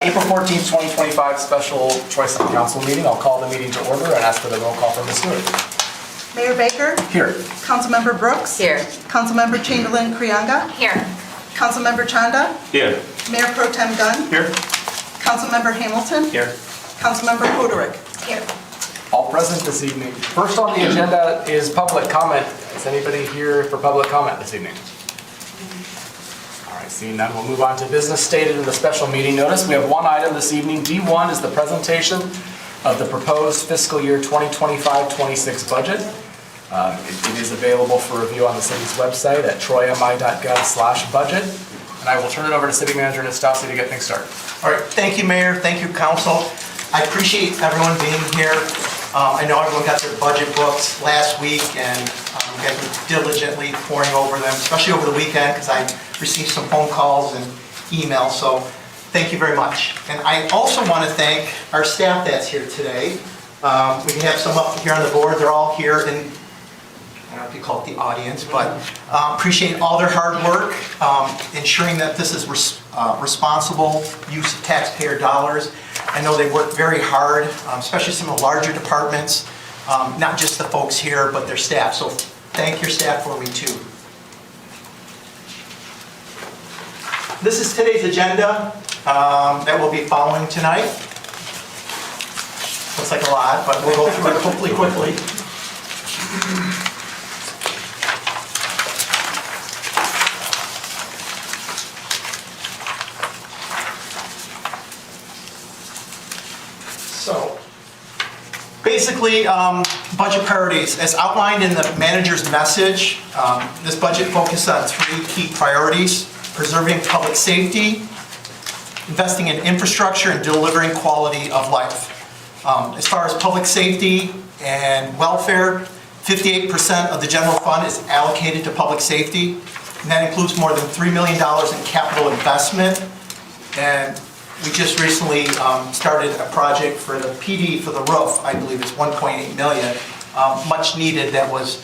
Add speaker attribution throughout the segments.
Speaker 1: April 14th, 2025 special choice of council meeting. I'll call the meeting to order and ask for the roll call from Ms. Stewart.
Speaker 2: Mayor Baker?
Speaker 1: Here.
Speaker 2: Councilmember Brooks?
Speaker 3: Here.
Speaker 2: Councilmember Chamberlain Krianga?
Speaker 3: Here.
Speaker 2: Councilmember Chanda?
Speaker 4: Here.
Speaker 2: Mayor Pro Tem Gunn?
Speaker 4: Here.
Speaker 2: Councilmember Hamilton?
Speaker 4: Here.
Speaker 2: Councilmember Hoderick?
Speaker 3: Here.
Speaker 1: All present this evening. First on the agenda is public comment. Is anybody here for public comment this evening? All right, seeing none, we'll move on to business stated in the special meeting notice. We have one item this evening. D1 is the presentation of the proposed fiscal year 2025-26 budget. It is available for review on the city's website at troymi.gov/budget. And I will turn it over to City Manager Nastasi to get things started.
Speaker 5: All right, thank you, Mayor. Thank you, Council. I appreciate everyone being here. I know everyone got their budget books last week and you guys were diligently poring over them, especially over the weekend because I received some phone calls and emails, so thank you very much. And I also want to thank our staff that's here today. We have some up here on the board. They're all here in, I don't know if you call it the audience, but appreciate all their hard work, ensuring that this is responsible use of taxpayer dollars. I know they work very hard, especially some of the larger departments, not just the folks here, but their staff. So thank your staff for me too. This is today's agenda that we'll be following tonight. Looks like a lot, but we'll go through it hopefully quickly. So, basically, budget priorities. As outlined in the manager's message, this budget focuses on three key priorities: preserving public safety, investing in infrastructure, and delivering quality of life. As far as public safety and welfare, 58% of the general fund is allocated to public safety, and that includes more than $3 million in capital investment. And we just recently started a project for the PD for the roof. I believe it's $1.8 million, much needed. That was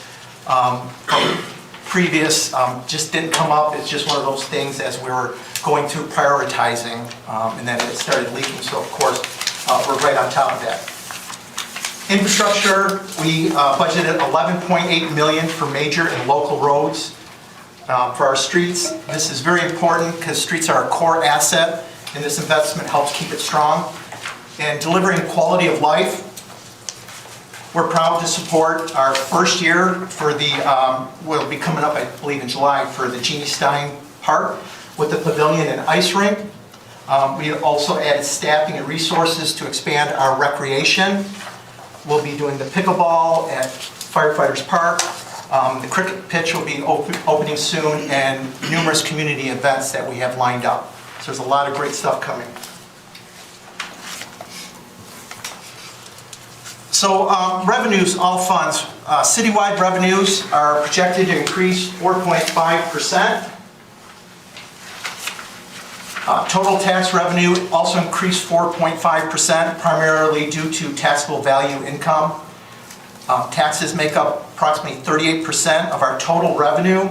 Speaker 5: previous, just didn't come up. It's just one of those things as we were going through prioritizing, and then it started leaking. So of course, we're right on top of that. Infrastructure, we budgeted $11.8 million for major and local roads for our streets. This is very important because streets are a core asset, and this investment helps keep it strong. And delivering quality of life, we're proud to support our first year for the, will be coming up, I believe, in July for the Jeannie Stein Park with the pavilion and ice rink. We also added staffing and resources to expand our recreation. We'll be doing the pickleball at Firefighters Park. The cricket pitch will be opening soon, and numerous community events that we have lined up. So there's a lot of great stuff coming. So revenues, all funds. Citywide revenues are projected to increase 4.5%. Total tax revenue also increased 4.5%, primarily due to taxable value income. Taxes make up approximately 38% of our total revenue,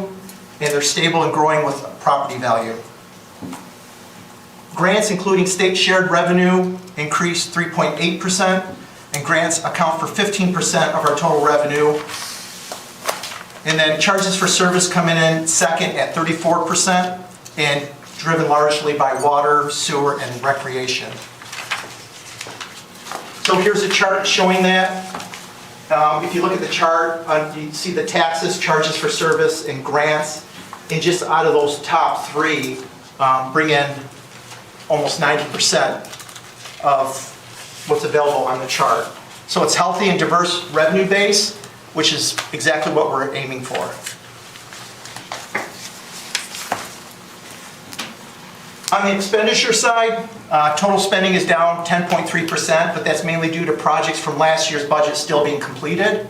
Speaker 5: and they're stable and growing with property value. Grants, including state shared revenue, increased 3.8%, and grants account for 15% of our total revenue. And then charges for service coming in second at 34%, and driven largely by water, sewer, and recreation. So here's a chart showing that. If you look at the chart, you see the taxes, charges for service, and grants. And just out of those top three, bring in almost 90% of what's available on the chart. So it's healthy and diverse revenue base, which is exactly what we're aiming for. On the expenditure side, total spending is down 10.3%, but that's mainly due to projects from last year's budget still being completed.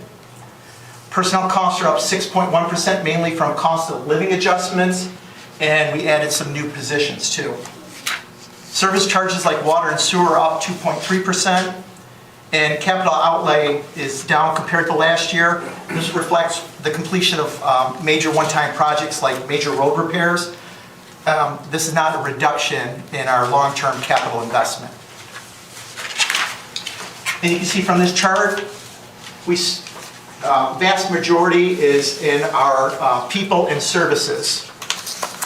Speaker 5: Personnel costs are up 6.1%, mainly from cost of living adjustments, and we added some new positions too. Service charges like water and sewer are up 2.3%, and capital outlay is down compared to last year. This reflects the completion of major one-time projects like major road repairs. this is not a reduction in our long-term capital investment. And you can see from this chart, vast majority is in our people and services,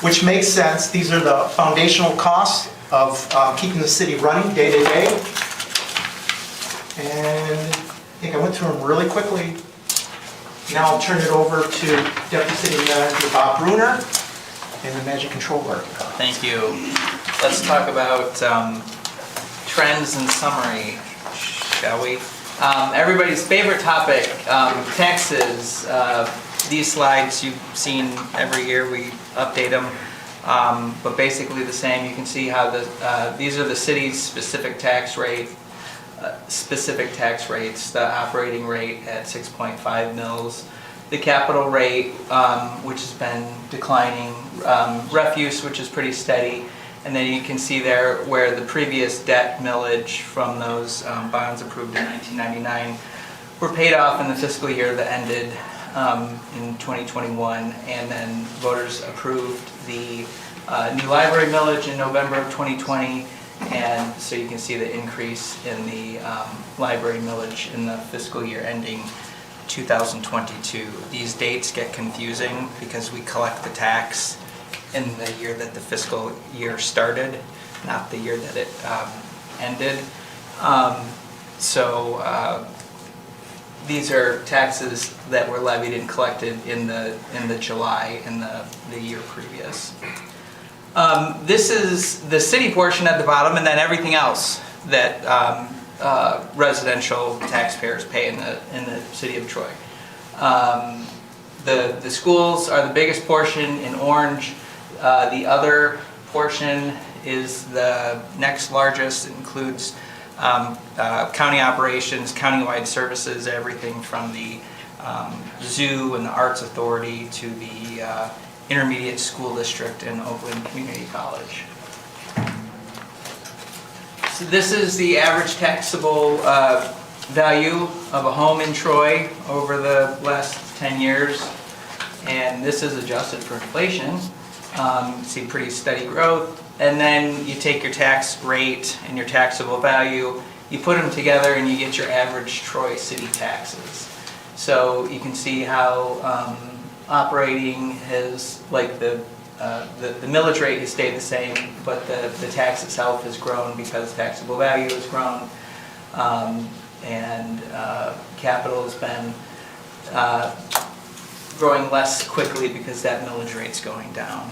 Speaker 5: which makes sense. These are the foundational costs of keeping the city running day to day. And I think I went through them really quickly. Now I'll turn it over to Deputy City Manager Bob Bruner and the Magic Control Board.
Speaker 3: Thank you. Let's talk about trends and summary, shall we? Everybody's favorite topic, taxes. These slides you've seen every year, we update them, but basically the same. You can see how these are the city's specific tax rates, the operating rate at 6.5 mils, the capital rate, which has been declining, refuse, which is pretty steady, and then you can see there where the previous debt millage from those bonds approved in 1999 were paid off in the fiscal year that ended in 2021, and then voters approved the new library millage in November of 2020, and so you can see the increase in the library millage in the fiscal year ending 2022. These dates get confusing because we collect the tax in the year that the fiscal year started, not the year that it ended. These are taxes that were levied and collected in the July in the year previous. This is the city portion at the bottom, and then everything else that residential taxpayers pay in the city of Troy. The schools are the biggest portion in orange. The other portion is the next largest. It includes county operations, countywide services, everything from the zoo and the Arts Authority to the Intermediate School District and Oakland Community College. So this is the average taxable value of a home in Troy over the last 10 years, and this is adjusted for inflation. You see pretty steady growth, and then you take your tax rate and your taxable value, you put them together and you get your average Troy city taxes. So you can see how operating has, like the millage rate has stayed the same, but the tax itself has grown because taxable value has grown, and capital has been growing less quickly because that millage rate's going down.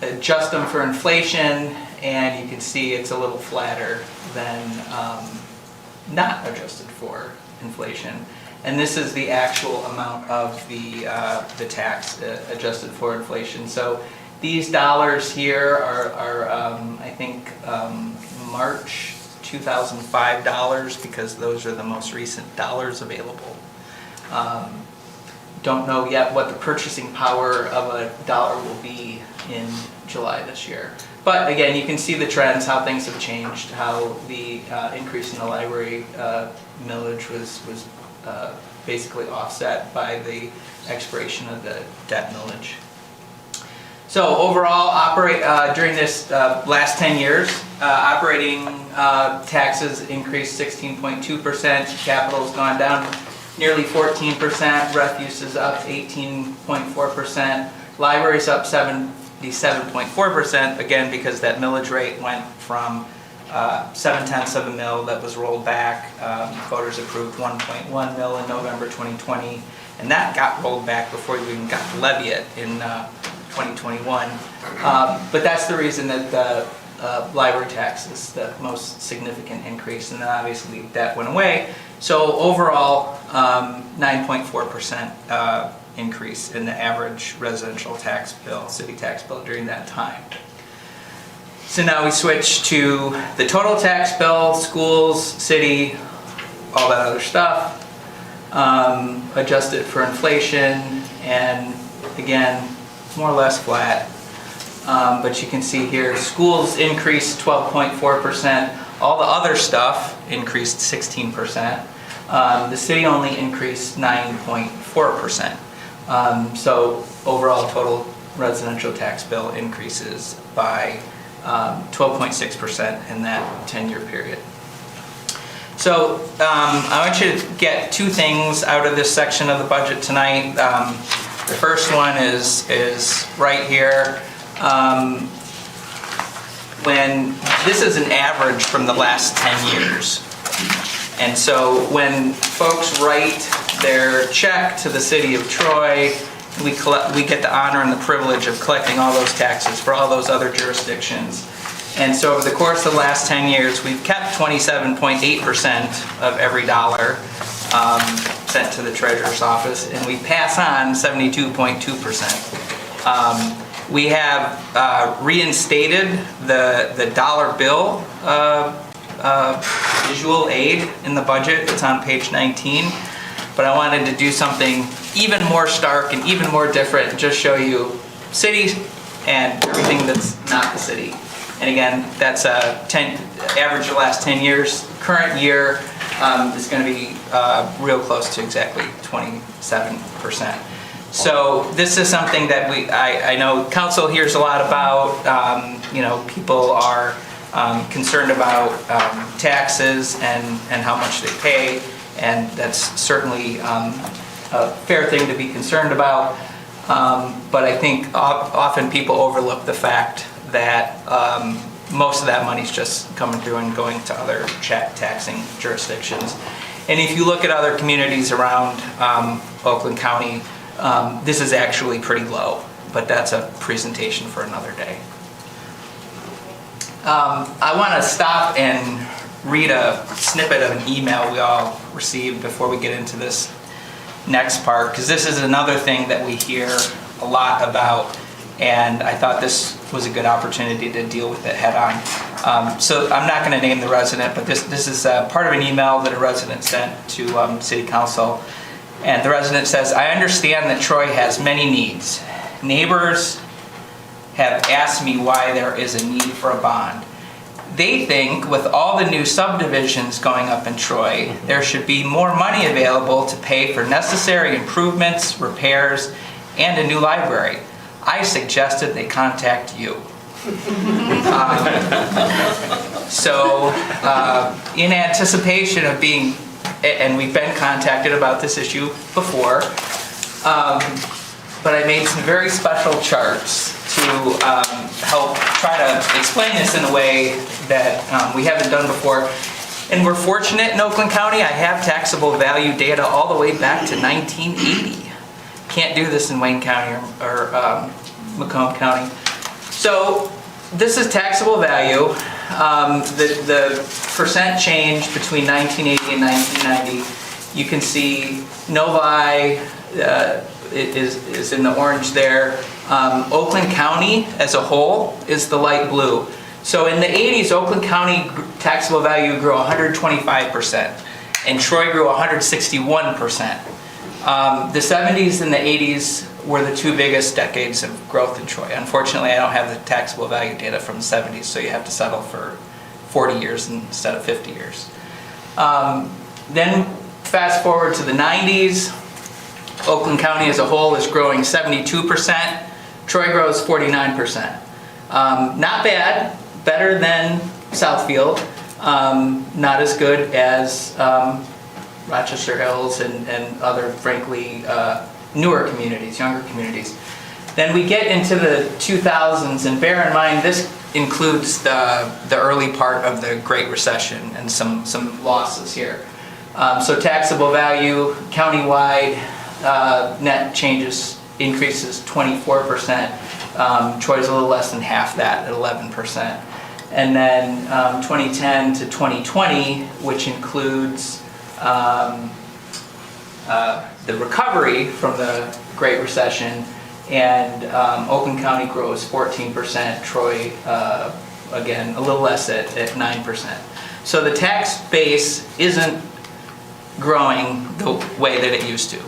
Speaker 3: Adjust them for inflation, and you can see it's a little flatter than not adjusted for inflation. And this is the actual amount of the tax adjusted for inflation. So these dollars here are I think March 2005 dollars, because those are the most recent dollars available. Don't know yet what the purchasing power of a dollar will be in July this year. But again, you can see the trends, how things have changed, how the increase in the library millage was basically offset by the expiration of the debt millage. So overall, during this last 10 years, operating taxes increased 16.2%, capital has gone down nearly 14%, refuse is up 18.4%, libraries up 77.4%, again because that millage rate went from 0.7 of a mil that was rolled back. Voters approved 1.1 mil in November 2020, and that got rolled back before you even got to levy it in 2021. But that's the reason that the library tax is the most significant increase, and then obviously that went away. So overall, 9.4% increase in the average residential tax bill, city tax bill during that time. So now we switch to the total tax bill, schools, city, all that other stuff, adjusted for inflation, and again, more or less flat. But you can see here, schools increased 12.4%. All the other stuff increased 16%. The city only increased 9.4%. So overall total residential tax bill increases by 12.6% in that 10-year period. So I want you to get two things out of this section of the budget tonight. The first one is right here. When this is an average from the last 10 years. And so when folks write their check to the city of Troy, we get the honor and the privilege of collecting all those taxes for all those other jurisdictions. And so over the course of the last 10 years, we've kept 27.8% of every dollar sent to the treasurer's office, and we pass on 72.2%. We have reinstated the dollar bill visual aid in the budget. It's on page 19. But I wanted to do something even more stark and even more different, and just show you cities and everything that's not the city. And again, that's average of the last 10 years. Current year is going to be real close to exactly 27%. So this is something that I know council hears a lot about. People are concerned about taxes and how much they pay, and that's certainly a fair thing to be concerned about. But I think often people overlook the fact that most of that money's just coming through and going to other taxing jurisdictions. And if you look at other communities around Oakland County, this is actually pretty low, but that's a presentation for another day. I want to stop and read a snippet of an email we all received before we get into this next part, because this is another thing that we hear a lot about, and I thought this was a good opportunity to deal with it head on. So I'm not going to name the resident, but this is part of an email that a resident sent to City Council. And the resident says, "I understand that Troy has many needs. Neighbors have asked me why there is a need for a bond. They think with all the new subdivisions going up in Troy, there should be more money available to pay for necessary improvements, repairs, and a new library. I suggested they contact you." In anticipation of being, and we've been contacted about this issue before, but I made some very special charts to help try to explain this in a way that we haven't done before. And we're fortunate in Oakland County. I have taxable value data all the way back to 1980. Can't do this in Wayne County or Macomb County. So this is taxable value. The percent change between 1980 and 1990. You can see Novi is in the orange there. Oakland County as a whole is the light blue. So in the 80s, Oakland County taxable value grew 125%, and Troy grew 161%. The 70s and the 80s were the two biggest decades of growth in Troy. Unfortunately, I don't have the taxable value data from the 70s, so you have to settle for 40 years instead of 50 years. Then fast forward to the 90s, Oakland County as a whole is growing 72%. Troy grows 49%. Not bad, better than Southfield. Not as good as Rochester Hills and other, frankly, newer communities, younger communities. Then we get into the 2000s, and bear in mind this includes the early part of the Great Recession and some losses here. So taxable value countywide net increases 24%. Troy's a little less than half that at 11%. And then 2010 to 2020, which includes the recovery from the Great Recession, and Oakland County grows 14%, Troy, again, a little less at 9%. So the tax base isn't growing the way that it used to.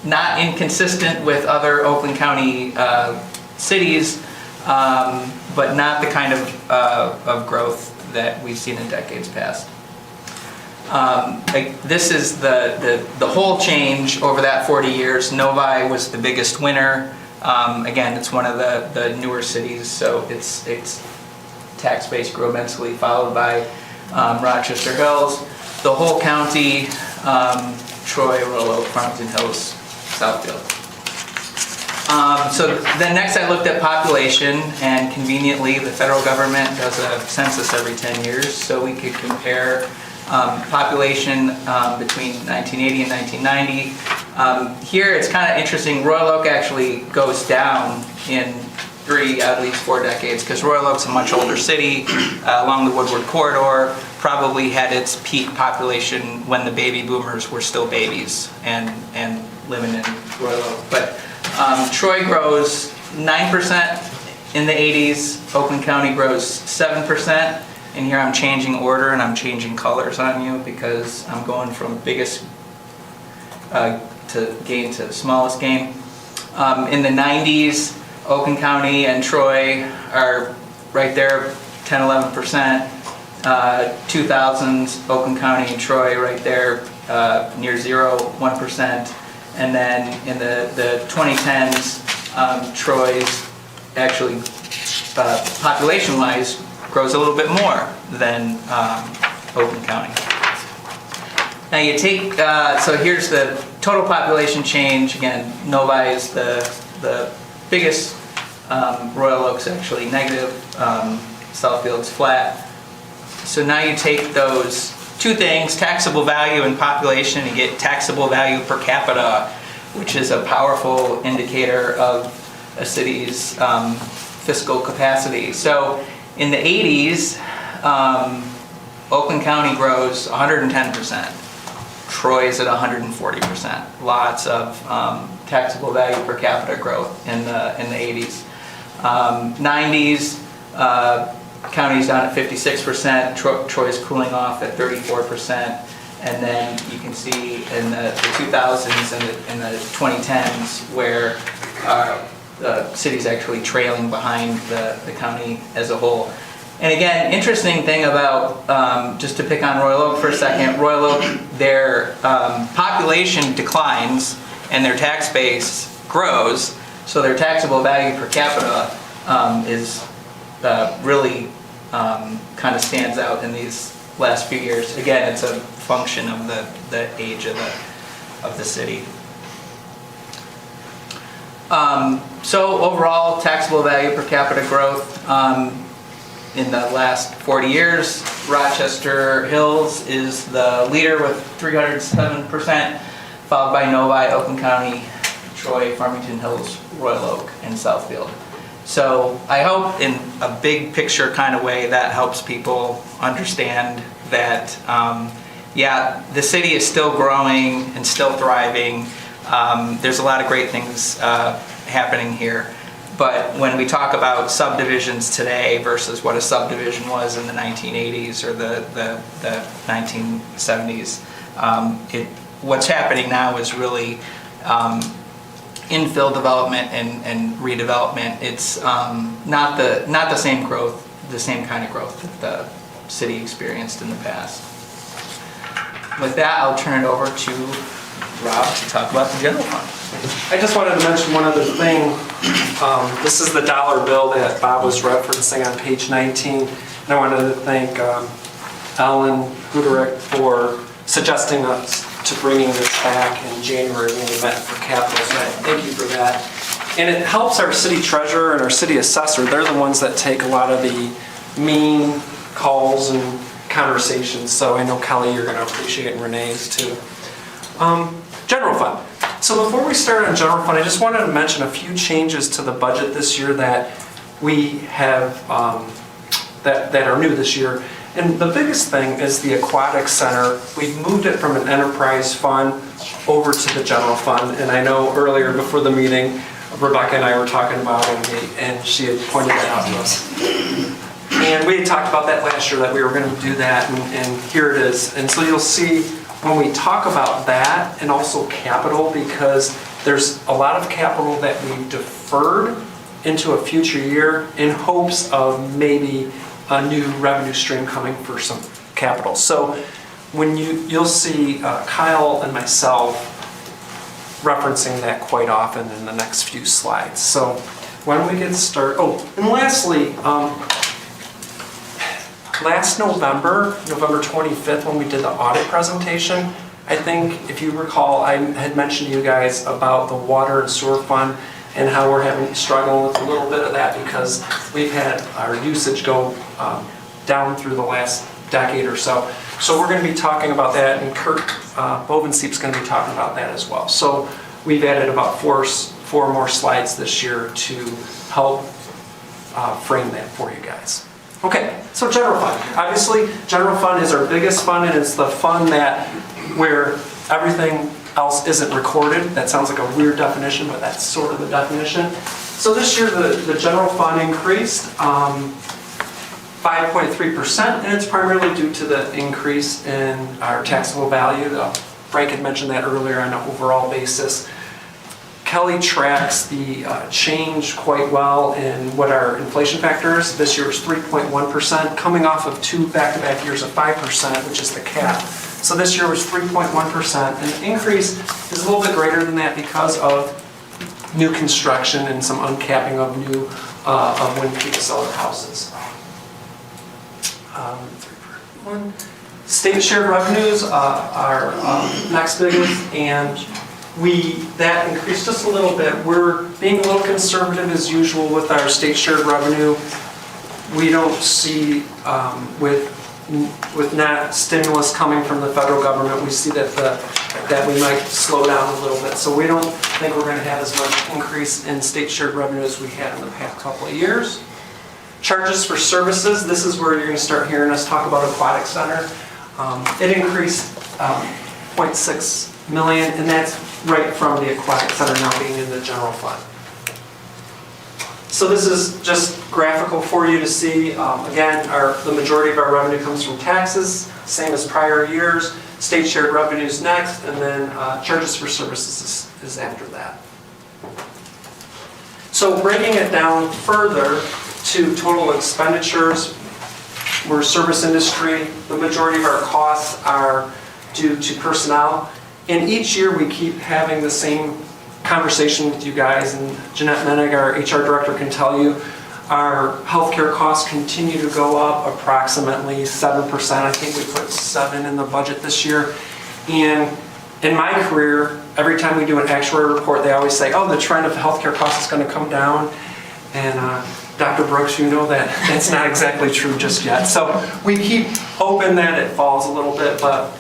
Speaker 3: Not inconsistent with other Oakland County cities, but not the kind of growth that we've seen in decades past. This is the whole change over that 40 years. Novi was the biggest winner. Again, it's one of the newer cities, so its tax base grew immensely, followed by Rochester Hills, the whole county, Troy, Royal Oak, Farmington Hills, Southfield. So then next I looked at population, and conveniently the federal government does a census every 10 years, so we could compare population between 1980 and 1990. Here it's kind of interesting, Royal Oak actually goes down in 3, at least 4 decades, because Royal Oak's a much older city along the Woodward Corridor, probably had its peak population when the baby boomers were still babies and living in Royal Oak. But Troy grows 9% in the 80s, Oakland County grows 7%, and here I'm changing order and I'm changing colors on you because I'm going from biggest to gain to smallest gain. In the 90s, Oakland County and Troy are right there, 10-11%. 2000s, Oakland County and Troy right there, near 1%. And then in the 2010s, Troy's actually, population-wise, grows a little bit more than Oakland County. Now you take, so here's the total population change. Again, Novi is the biggest. Royal Oak's actually negative. Southfield's flat. So now you take those two things, taxable value and population, and get taxable value per capita, which is a powerful indicator of a city's fiscal capacity. So in the 80s, Oakland County grows 110%. Troy's at 140%. Lots of taxable value per capita growth in the 80s. 90s, county's down at 56%. Troy's cooling off at 34%. And then you can see in the 2000s and the 2010s where the city's actually trailing behind the county as a whole. And again, interesting thing about, just to pick on Royal Oak for a second, Royal Oak, their population declines and their tax base grows, so their taxable value per capita is really kind of stands out in these last few years. Again, it's a function of the age of the city. So overall, taxable value per capita growth in the last 40 years, Rochester Hills is the leader with 307%, followed by Novi, Oakland County, Troy, Farmington Hills, Royal Oak, and Southfield. So I hope in a big picture kind of way that helps people understand that, yeah, the city is still growing and still thriving. There's a lot of great things happening here. But when we talk about subdivisions today versus what a subdivision was in the 1980s or the 1970s, what's happening now is really infill development and redevelopment. It's not the same growth, the same kind of growth that the city experienced in the past. With that, I'll turn it over to Rob to talk about the general fund.
Speaker 4: I just wanted to mention one other thing. This is the dollar bill that Bob was referencing on page 19. And I wanted to thank Ellen Huderick for suggesting us to bringing this back in January when we met for capital. So thank you for that. And it helps our city treasurer and our city assessor. They're the ones that take a lot of the mean calls and conversations. So I know Kelly, you're going to appreciate it, and Renee's too. General fund. So before we start on general fund, I just wanted to mention a few changes to the budget this year that we have, that are new this year. And the biggest thing is the aquatic center. We've moved it from an enterprise fund over to the general fund. And I know earlier before the meeting, Rebecca and I were talking about it, and she had pointed that out to us. And we had talked about that last year, that we were going to do that, and here it is. And so you'll see when we talk about that, and also capital, because there's a lot of capital that we deferred into a future year in hopes of maybe a new revenue stream coming for some capital. So when you'll see Kyle and myself referencing that quite often in the next few slides. So why don't we get started? Oh, and lastly, last November 25th, when we did the audit presentation, I think if you recall, I had mentioned to you guys about the water and sewer fund and how we're struggling with a little bit of that because we've had our usage go down through the last decade or so. So we're going to be talking about that, and Kurt Bovenseep's going to be talking about that as well. So we've added about four more slides this year to help frame that for you guys. Okay, so general fund. Obviously, general fund is our biggest fund, and it's the fund where everything else isn't recorded. That sounds like a weird definition, but that's sort of the definition. So this year, the general fund increased 5.3%, and it's primarily due to the increase in our taxable value. Frank had mentioned that earlier on an overall basis. Kelly tracks the change quite well in what our inflation factor is. This year was 3.1%, coming off of 2 back-to-back years of 5%, which is the cap. So this year was 3.1%, and the increase is a little bit greater than that because of new construction and some uncapping of new when people sell their houses. State shared revenues are next biggest, and that increased just a little bit. We're being a little conservative as usual with our state shared revenue. We don't see with net stimulus coming from the federal government, we see that we might slow down a little bit. So we don't think we're going to have as much increase in state shared revenue as we had in the past couple of years. Charges for services, this is where you're going to start hearing us talk about Aquatic Center. It increased 0.6 million, and that's right from the Aquatic Center now being in the general fund. So this is just graphical for you to see. Again, the majority of our revenue comes from taxes, same as prior years. State shared revenues next, and then charges for services is after that. So breaking it down further to total expenditures, we're a service industry. The majority of our costs are due to personnel. And each year we keep having the same conversation with you guys, and Jeanette Menig, our HR director, can tell you our healthcare costs continue to go up approximately 7%. I think we put 7 in the budget this year. And in my career, every time we do an actuary report, they always say, oh, the trend of healthcare costs is going to come down. And Dr. Brooks, you know that that's not exactly true just yet. So we keep hoping that it falls a little bit, but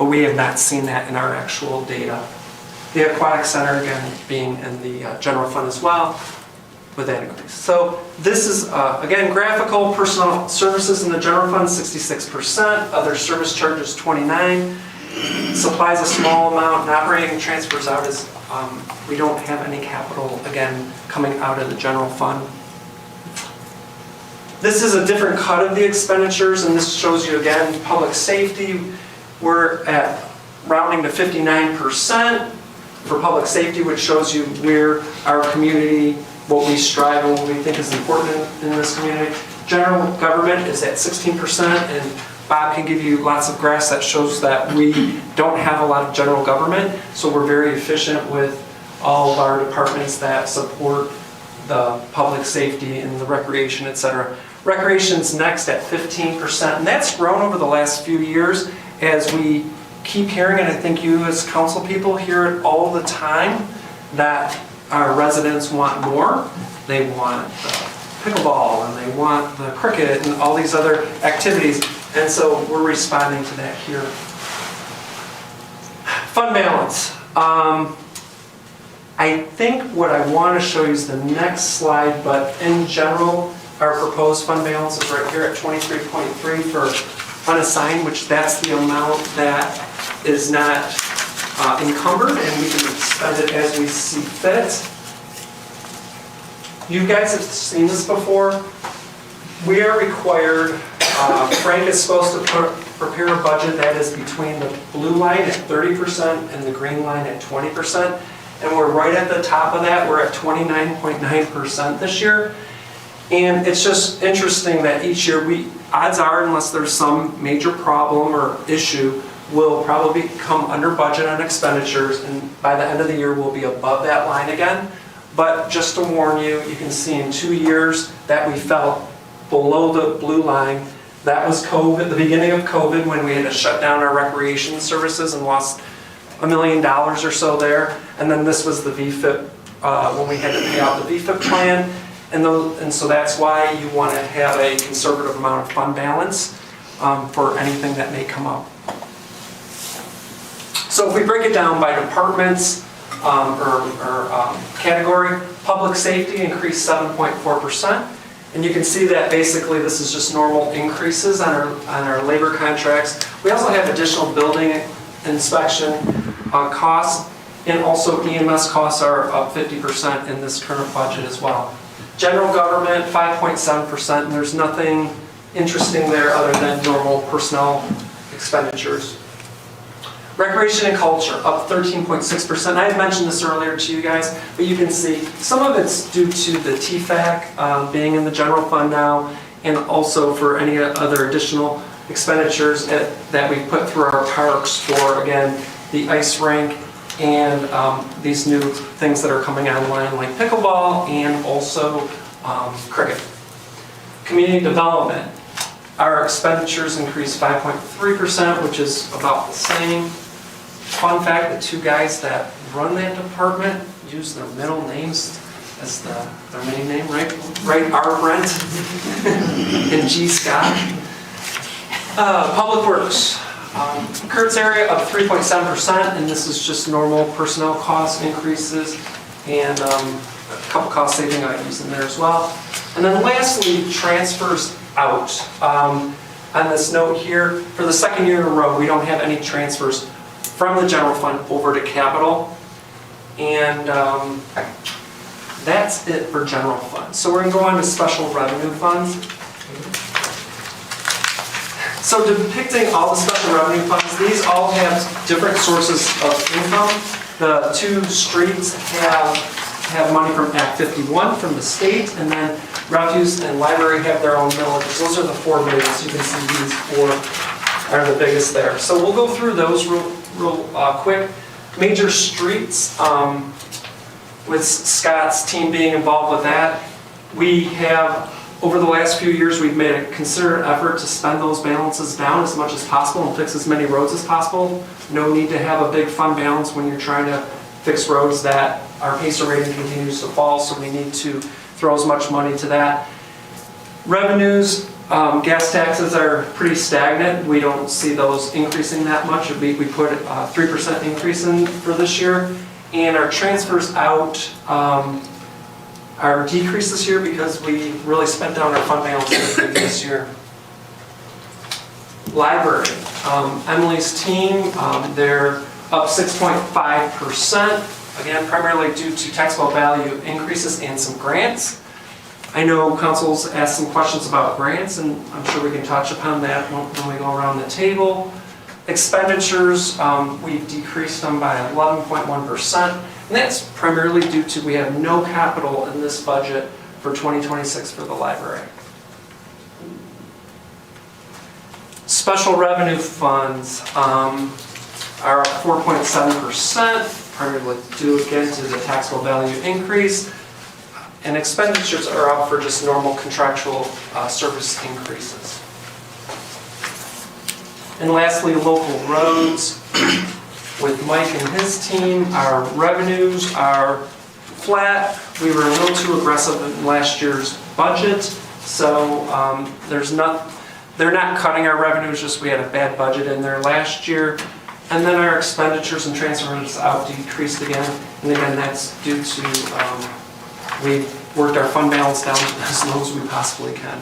Speaker 4: we have not seen that in our actual data. The Aquatic Center, again, being in the general fund as well, with that increase. So this is, again, graphical. Personal services in the general fund, 66%. Other service charges, 29%. Supplies a small amount. And operating transfers out is, we don't have any capital, again, coming out of the general fund. This is a different cut of the expenditures, and this shows you, again, public safety. We're at rounding to 59% for public safety, which shows you where our community, what we strive and what we think is important in this community. General government is at 16%, and Bob can give you lots of graphs that shows that we don't have a lot of general government, so we're very efficient with all of our departments that support the public safety and the recreation, etc. Recreation's next at 15%, and that's grown over the last few years as we keep hearing, and I think you as council people hear it all the time, that our residents want more. They want the pickleball, and they want the cricket, and all these other activities, and so we're responding to that here. Fund balance. I think what I want to show you is the next slide, but in general, our proposed fund balance is right here at 23.3 for unassigned, which that's the amount that is not encumbered, and we can spend it as we see fit. You guys have seen this before. We are required, Frank is supposed to prepare a budget that is between the blue line at 30% and the green line at 20%. And we're right at the top of that. We're at 29.9% this year. And it's just interesting that each year odds are, unless there's some major problem or issue, will probably come under budget on expenditures, and by the end of the year, we'll be above that line again. But just to warn you, you can see in 2 years that we fell below the blue line. That was COVID, the beginning of COVID, when we had to shut down our recreation services and lost $1 million or so there. And then this was the VFIP, when we had to pay out the VFIP plan. And so that's why you want to have a conservative amount of fund balance for anything that may come up. So if we break it down by departments or category, public safety increased 7.4%. And you can see that basically this is just normal increases on our labor contracts. We also have additional building inspection costs, and also EMS costs are up 50% in this current budget as well. General government, 5.7%, and there's nothing interesting there other than normal personnel expenditures. Recreation and culture, up 13.6%. I had mentioned this earlier to you guys, but you can see some of it's due to the TFAC being in the general fund now, and also for any other additional expenditures that we put through our parks for, again, the ice rink and these new things that are coming online like pickleball and also cricket. Community development, our expenditures increased 5.3%, which is about the same. Fun fact, the two guys that run that department use their middle names as their main name, right? R. Brent and G. Scott. Public Works. Kurt's area up 3.7%, and this is just normal personnel cost increases and a couple cost saving items in there as well. And then lastly, transfers out. On this note here, for the second year in a row, we don't have any transfers from the general fund over to capital. And that's it for general fund. So we're going to go on to special revenue funds. So depicting all the special revenue funds, these all have different sources of income. The two streets have money from Act 51 from the state, and then refuse and library have their own millages. Those are the four biggest. You can see these four are the biggest there. So we'll go through those real quick. Major streets, with Scott's team being involved with that, we have, over the last few years, we've made a concerted effort to spend those balances down as much as possible and fix as many roads as possible. No need to have a big fund balance when you're trying to fix roads that our PACER rating continues to fall, so we need to throw as much money to that. Revenues, gas taxes are pretty stagnant. We don't see those increasing that much. We put a 3% increase in for this year. And our transfers out are decreased this year because we really spent down our fund balance this year. Library, Emily's team, they're up 6.5%. Again, primarily due to taxable value increases and some grants. I know council's asked some questions about grants, and I'm sure we can touch upon that when we go around the table. Expenditures, we've decreased them by 11.1%, and that's primarily due to we have no capital in this budget for 2026 for the library. Special revenue funds are up 4.7%. Primarily due again to the taxable value increase, and expenditures are up for just normal contractual service increases. And lastly, local roads. With Mike and his team, our revenues are flat. We were a little too aggressive in last year's budget, so they're not cutting our revenues, just we had a bad budget in there last year. And then our expenditures and transfers out decreased again. And again, that's due to we worked our fund balance down as low as we possibly can.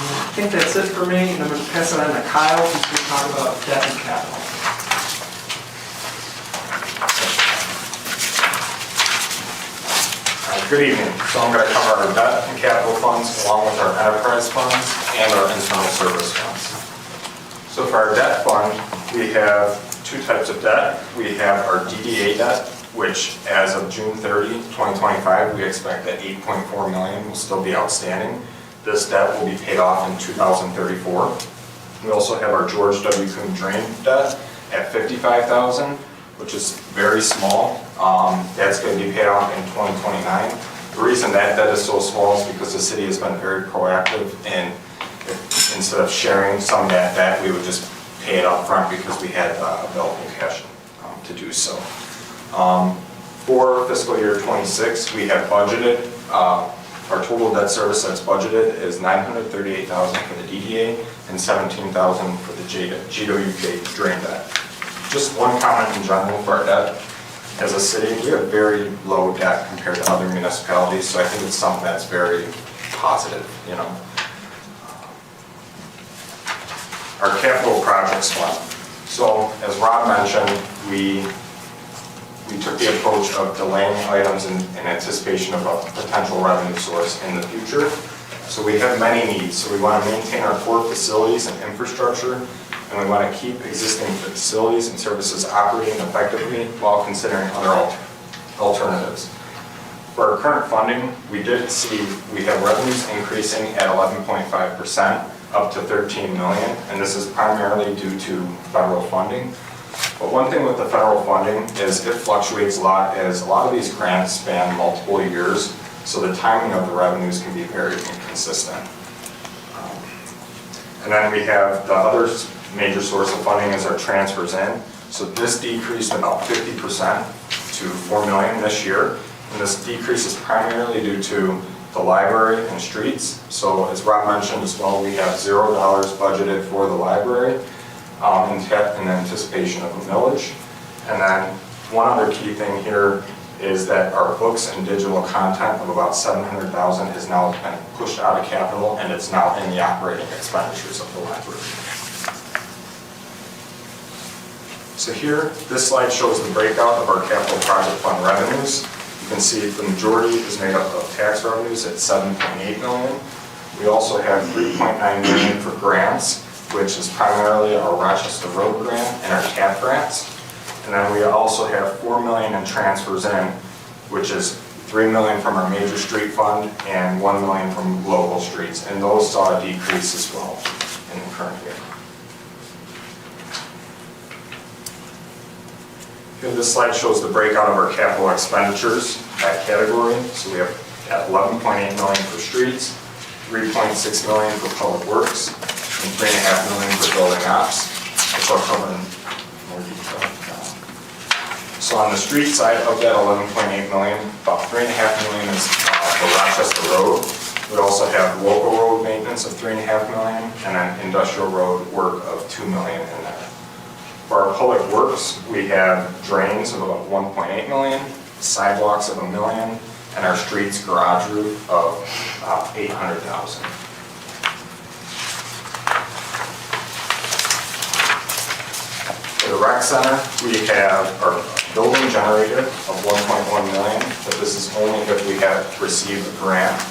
Speaker 4: I think that's it for me. And I'm going to pass it on to Kyle, who's going to talk about debt and capital.
Speaker 6: Good evening. So I'm going to cover our debt and capital funds along with our enterprise funds and our internal service funds. So for our debt fund, we have two types of debt. We have our DDA debt, which as of June 30, 2025, we expect that $8.4 million will still be outstanding. This debt will be paid off in 2034. We also have our George W. Coon drain debt at $55,000, which is very small. That's going to be paid off in 2029. The reason that debt is so small is because the city has been very proactive, and instead of sharing some of that debt, we would just pay it up front because we had available cash to do so. For fiscal year 26, we have budgeted, our total debt service that's budgeted is $938,000 for the DDA and $17,000 for the GWK drain debt. Just one comment in general for our debt. As a city, we have very low debt compared to other municipalities, so I think it's something that's very positive, you know. Our capital projects fund. So as Rob mentioned, we took the approach of delaying items in anticipation of a potential revenue source in the future. So we have many needs. So we want to maintain our core facilities and infrastructure, and we want to keep existing facilities and services operating effectively while considering other alternatives. For our current funding, we did see we have revenues increasing at 11.5%, up to $13 million, and this is primarily due to federal funding. But one thing with the federal funding is it fluctuates a lot, as a lot of these grants span multiple years, so the timing of the revenues can be very inconsistent. And then we have the other major source of funding is our transfers in. So this decreased about 50% to $4 million this year, and this decrease is primarily due to the library and streets. So as Rob mentioned as well, we have $0 budgeted for the library in anticipation of a millage. And then one other key thing here is that our books and digital content of about $700,000 has now been pushed out of capital, and it's now in the operating expenditures of the library. So here, this slide shows the breakout of our capital project fund revenues. You can see the majority is made up of tax revenues at $7.8 million. We also have $3.9 million for grants, which is primarily our Rochester Road grant and our TAP grants. And then we also have $4 million in transfers in, which is $3 million from our major street fund and $1 million from local streets. And those saw a decrease as well in the current year. Here, this slide shows the breakout of our capital expenditures by category. So we have at $11.8 million for streets, $3.6 million for public works, and $3.5 million for building ops, which I'll cover in more detail now. So on the street side of that $11.8 million, about $3.5 million is for Rochester Road. We also have local road maintenance of $3.5 million, and then industrial road work of $2 million in there. For our public works, we have drains of about $1.8 million, sidewalks of $1 million, and our streets garage roof of $800,000. For the rec center, we have our building generator of $1.1 million, but this is only if we have received a grant.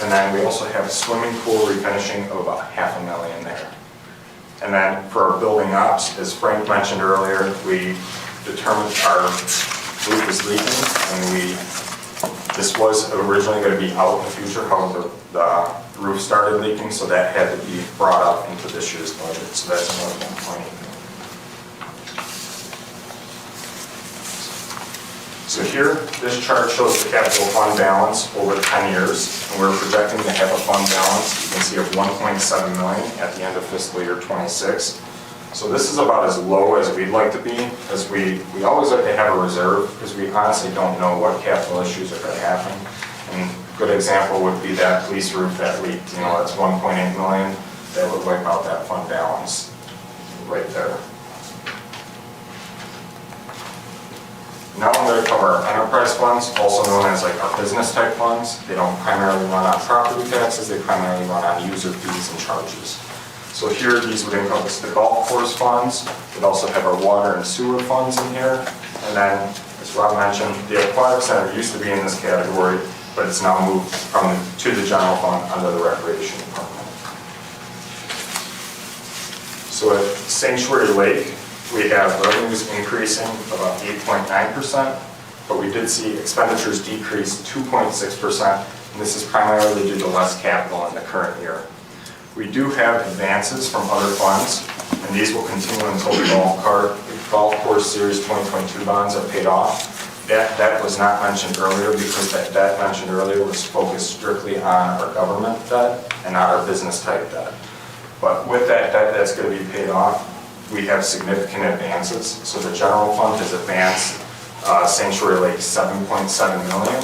Speaker 6: And then we also have a swimming pool refinishing of about $500,000 there. And then for our building ops, as Frank mentioned earlier, we determined our roof is leaking, and this was originally going to be out in the future, however, the roof started leaking, so that had to be brought up into this year's budget. So that's another $1.8 million. So here, this chart shows the capital fund balance over 10 years, and we're projecting to have a fund balance, you can see, of $1.7 million at the end of fiscal year 26. So this is about as low as we'd like to be, as we always like to have a reserve, because we honestly don't know what capital issues are going to happen. And a good example would be that police roof that leaked, you know, that's $1.8 million, that would wipe out that fund balance right there. Now I'm going to cover our enterprise funds, also known as like our business type funds. They don't primarily run on property taxes, they primarily run on user fees and charges. So here, these would encompass the golf course funds. We'd also have our water and sewer funds in here. And then, as Rob mentioned, the aquatic center used to be in this category, but it's now moved to the general fund under the recreation department. So at Sanctuary Lake, we have revenues increasing about 8.9%, but we did see expenditures decrease 2.6%, and this is primarily due to less capital in the current year. We do have advances from other funds, and these will continue until the Golf Course Series 2022 bonds are paid off. That was not mentioned earlier because that debt mentioned earlier was focused strictly on our government debt and not our business type debt. But with that debt that's going to be paid off, we have significant advances. So the general fund has advanced Sanctuary Lake $7.7 million.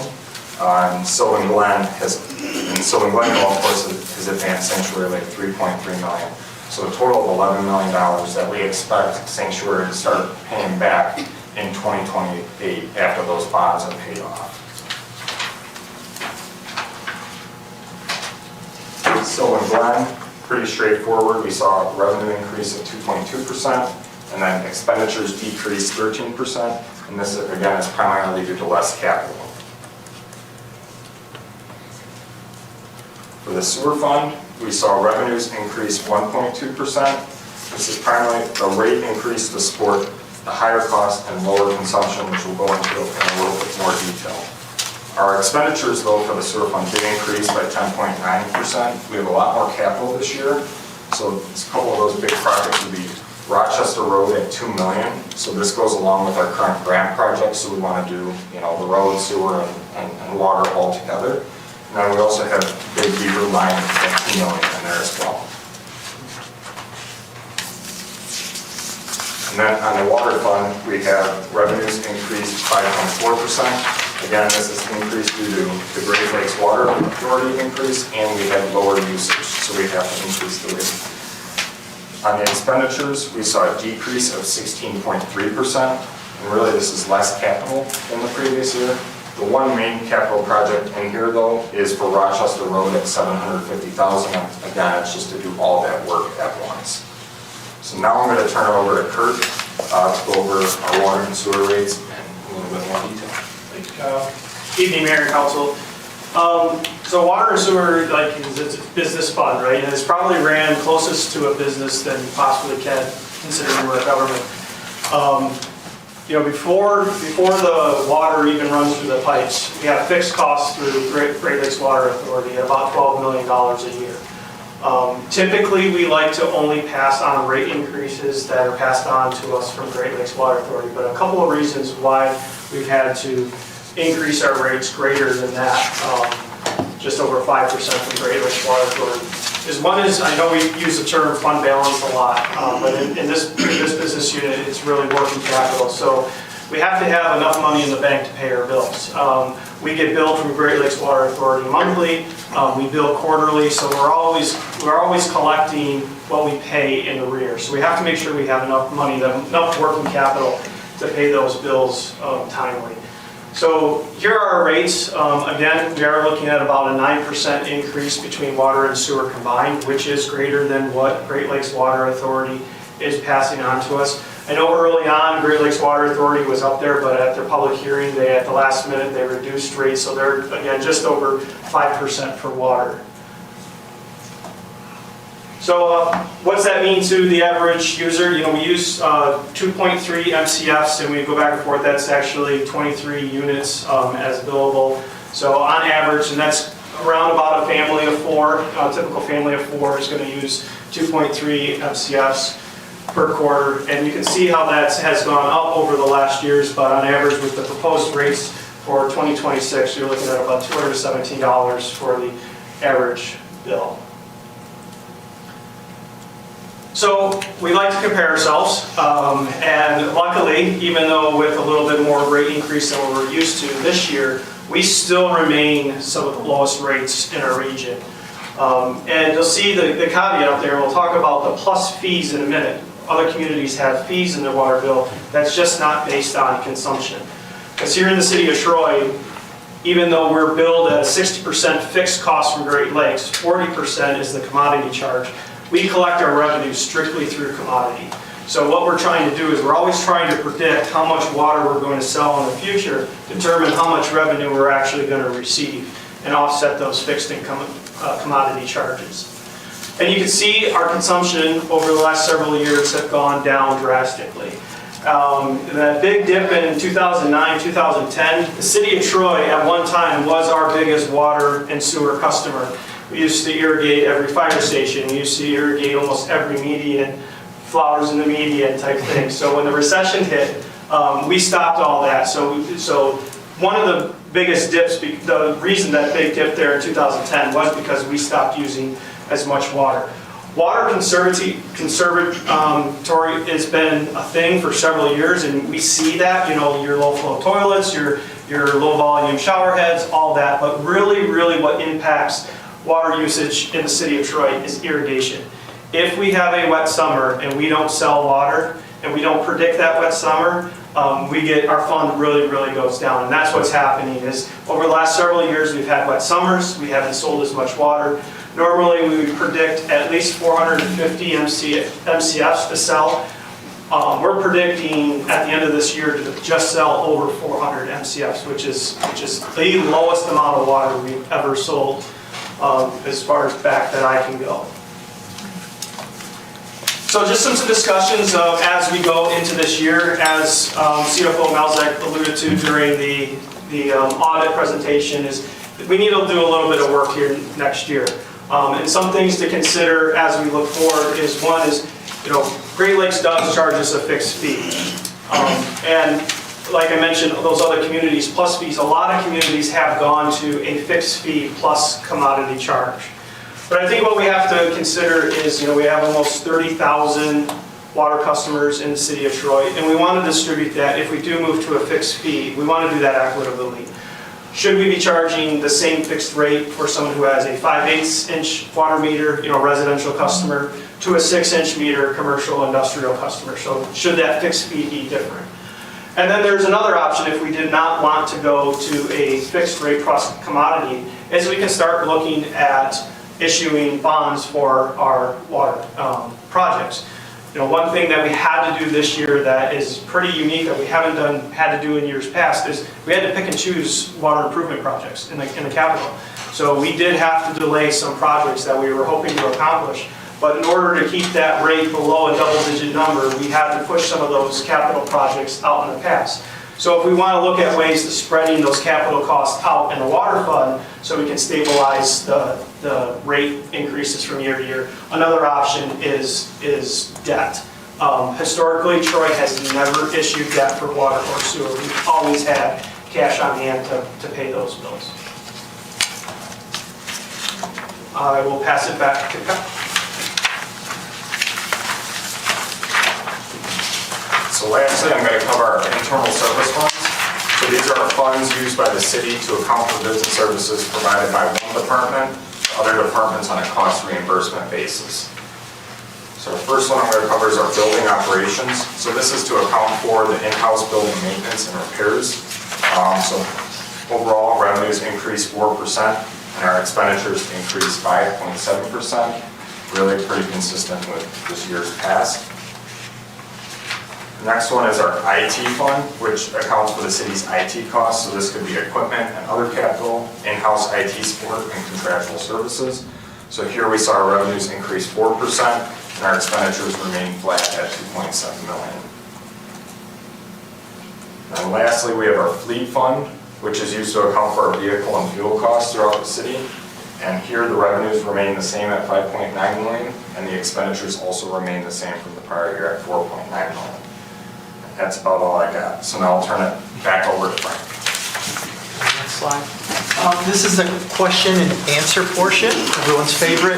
Speaker 6: And Sylvan Glen Golf Course has advanced Sanctuary Lake $3.3 million. So a total of $11 million that we expect Sanctuary to start paying back in 2028 after those bonds are paid off. Sylvan Glen, pretty straightforward. We saw a revenue increase of 2.2%, and then expenditures decreased 13%, and this again is primarily due to less capital. For the sewer fund, we saw revenues increase 1.2%. This is primarily a rate increase to support the higher cost and lower consumption, which we'll go into in a little bit more detail. Our expenditures, though, for the sewer fund did increase by 10.9%. We have a lot more capital this year, so a couple of those big projects would be Rochester Road at $2 million. So this goes along with our current grant project, so we want to do, the road, sewer, and water all together. And then we also have Big Beaver line at $2 million in there as well. And then on the water fund, we have revenues increased 5.4%. Again, this is increased due to the Great Lakes Water Authority increase, and we have lower usage, so we have to increase the rate. On the expenditures, we saw a decrease of 16.3%, and really this is less capital than the previous year. The one main capital project in here, though, is for Rochester Road at $750,000. Again, it's just to do all that work at once. So now I'm going to turn it over to Kurt to go over our water and sewer rates in a little bit more detail.
Speaker 7: Thank you, Kyle. Evening, Mayor and Council. So water and sewer, it's a business fund, right? And it's probably ran closest to a business than you possibly can, considering we're a government. Before the water even runs through the pipes, we have fixed costs through Great Lakes Water Authority at about $12 million a year. Typically, we like to only pass on rate increases that are passed on to us from Great Lakes Water Authority, but a couple of reasons why we've had to increase our rates greater than that, just over 5% from Great Lakes Water Authority. One is, I know we use the term fund balance a lot, but in this business unit, it's really working capital. So we have to have enough money in the bank to pay our bills. We get billed from Great Lakes Water Authority monthly. We bill quarterly, so we're always collecting what we pay in arrears. So we have to make sure we have enough money, enough working capital to pay those bills timely. So here are our rates. Again, we are looking at about a 9% increase between water and sewer combined, which is greater than what Great Lakes Water Authority is passing on to us. I know early on, Great Lakes Water Authority was up there, but at their public hearing, at the last minute, they reduced rates, so they're, again, just over 5% for water. So what's that mean to the average user? We use 2.3 MCFs, and we go back and forth. That's actually 23 units as billable. So on average, and that's around about a family of four, a typical family of four is going to use 2.3 MCFs per quarter. And you can see how that has gone up over the last years, but on average with the proposed rates for 2026, you're looking at about $217 for the average bill. So we like to compare ourselves, and luckily, even though with a little bit more rate increase than we're used to this year, we still remain some of the lowest rates in our region. And you'll see the caveat there. We'll talk about the plus fees in a minute. Other communities have fees in their water bill that's just not based on consumption. Because here in the city of Troy, even though we're billed at a 60% fixed cost from Great Lakes, 40% is the commodity charge. We collect our revenue strictly through commodity. So what we're trying to do is we're always trying to predict how much water we're going to sell in the future, determine how much revenue we're actually going to receive, and offset those fixed income commodity charges. And you can see our consumption over the last several years have gone down drastically. That big dip in 2009, 2010, the city of Troy at one time was our biggest water and sewer customer. We used to irrigate every fire station. We used to irrigate almost every median, flowers in the median type thing. So when the recession hit, we stopped all that. So one of the biggest dips, the reason that big dip there in 2010 was because we stopped using as much water. Water conservatory has been a thing for several years, and we see that, your low flow toilets, your low volume shower heads, all that. But really what impacts water usage in the city of Troy is irrigation. If we have a wet summer and we don't sell water, and we don't predict that wet summer, our fund really goes down. And that's what's happening is over the last several years, we've had wet summers, we haven't sold as much water. Normally, we would predict at least 450 MCFs to sell. We're predicting at the end of this year to just sell over 400 MCFs, which is the lowest amount of water we've ever sold as far as back that I can go. So just some discussions as we go into this year, as CFO Malzak alluded to during the audit presentation, is we need to do a little bit of work here next year. And some things to consider as we look forward is, one is, Great Lakes does charge us a fixed fee. And like I mentioned, those other communities plus fees, a lot of communities have gone to a fixed fee plus commodity charge. But I think what we have to consider is, we have almost 30,000 water customers in the city of Troy, and we want to distribute that. If we do move to a fixed fee, we want to do that equitably. Should we be charging the same fixed rate for someone who has a 5/8 inch water meter, residential customer, to a 6-inch meter commercial industrial customer? So should that fixed fee be different? And then there's another option if we did not want to go to a fixed rate plus commodity, is we can start looking at issuing bonds for our water projects. One thing that we had to do this year that is pretty unique that we haven't had to do in years past is we had to pick and choose water improvement projects in the capital. So we did have to delay some projects that we were hoping to accomplish. But in order to keep that rate below a double-digit number, we had to push some of those capital projects out in the past. So if we want to look at ways to spreading those capital costs out in the water fund so we can stabilize the rate increases from year to year, another option is debt. Historically, Troy has never issued debt for water or sewer. We've always had cash on hand to pay those bills. I will pass it back to Pat.
Speaker 6: So lastly, I'm going to cover our internal service funds. So these are funds used by the city to account for business services provided by one department to other departments on a cost reimbursement basis. So the first one I'm going to cover is our building operations. So this is to account for the in-house building maintenance and repairs. So overall revenues increased 4% and our expenditures increased 5.7%. Really pretty consistent with this year's past. The next one is our IT fund, which accounts for the city's IT costs. So this could be equipment and other capital, in-house IT support, and contractual services. So here we saw our revenues increase 4% and our expenditures remain flat at $2.7 million. And lastly, we have our fleet fund, which is used to account for our vehicle and fuel costs throughout the city. And here the revenues remain the same at $5.9 million, and the expenditures also remain the same from the prior year at $4.9 million. That's about all I got. So now I'll turn it back over to Frank.
Speaker 5: Next slide. This is the question and answer portion, everyone's favorite.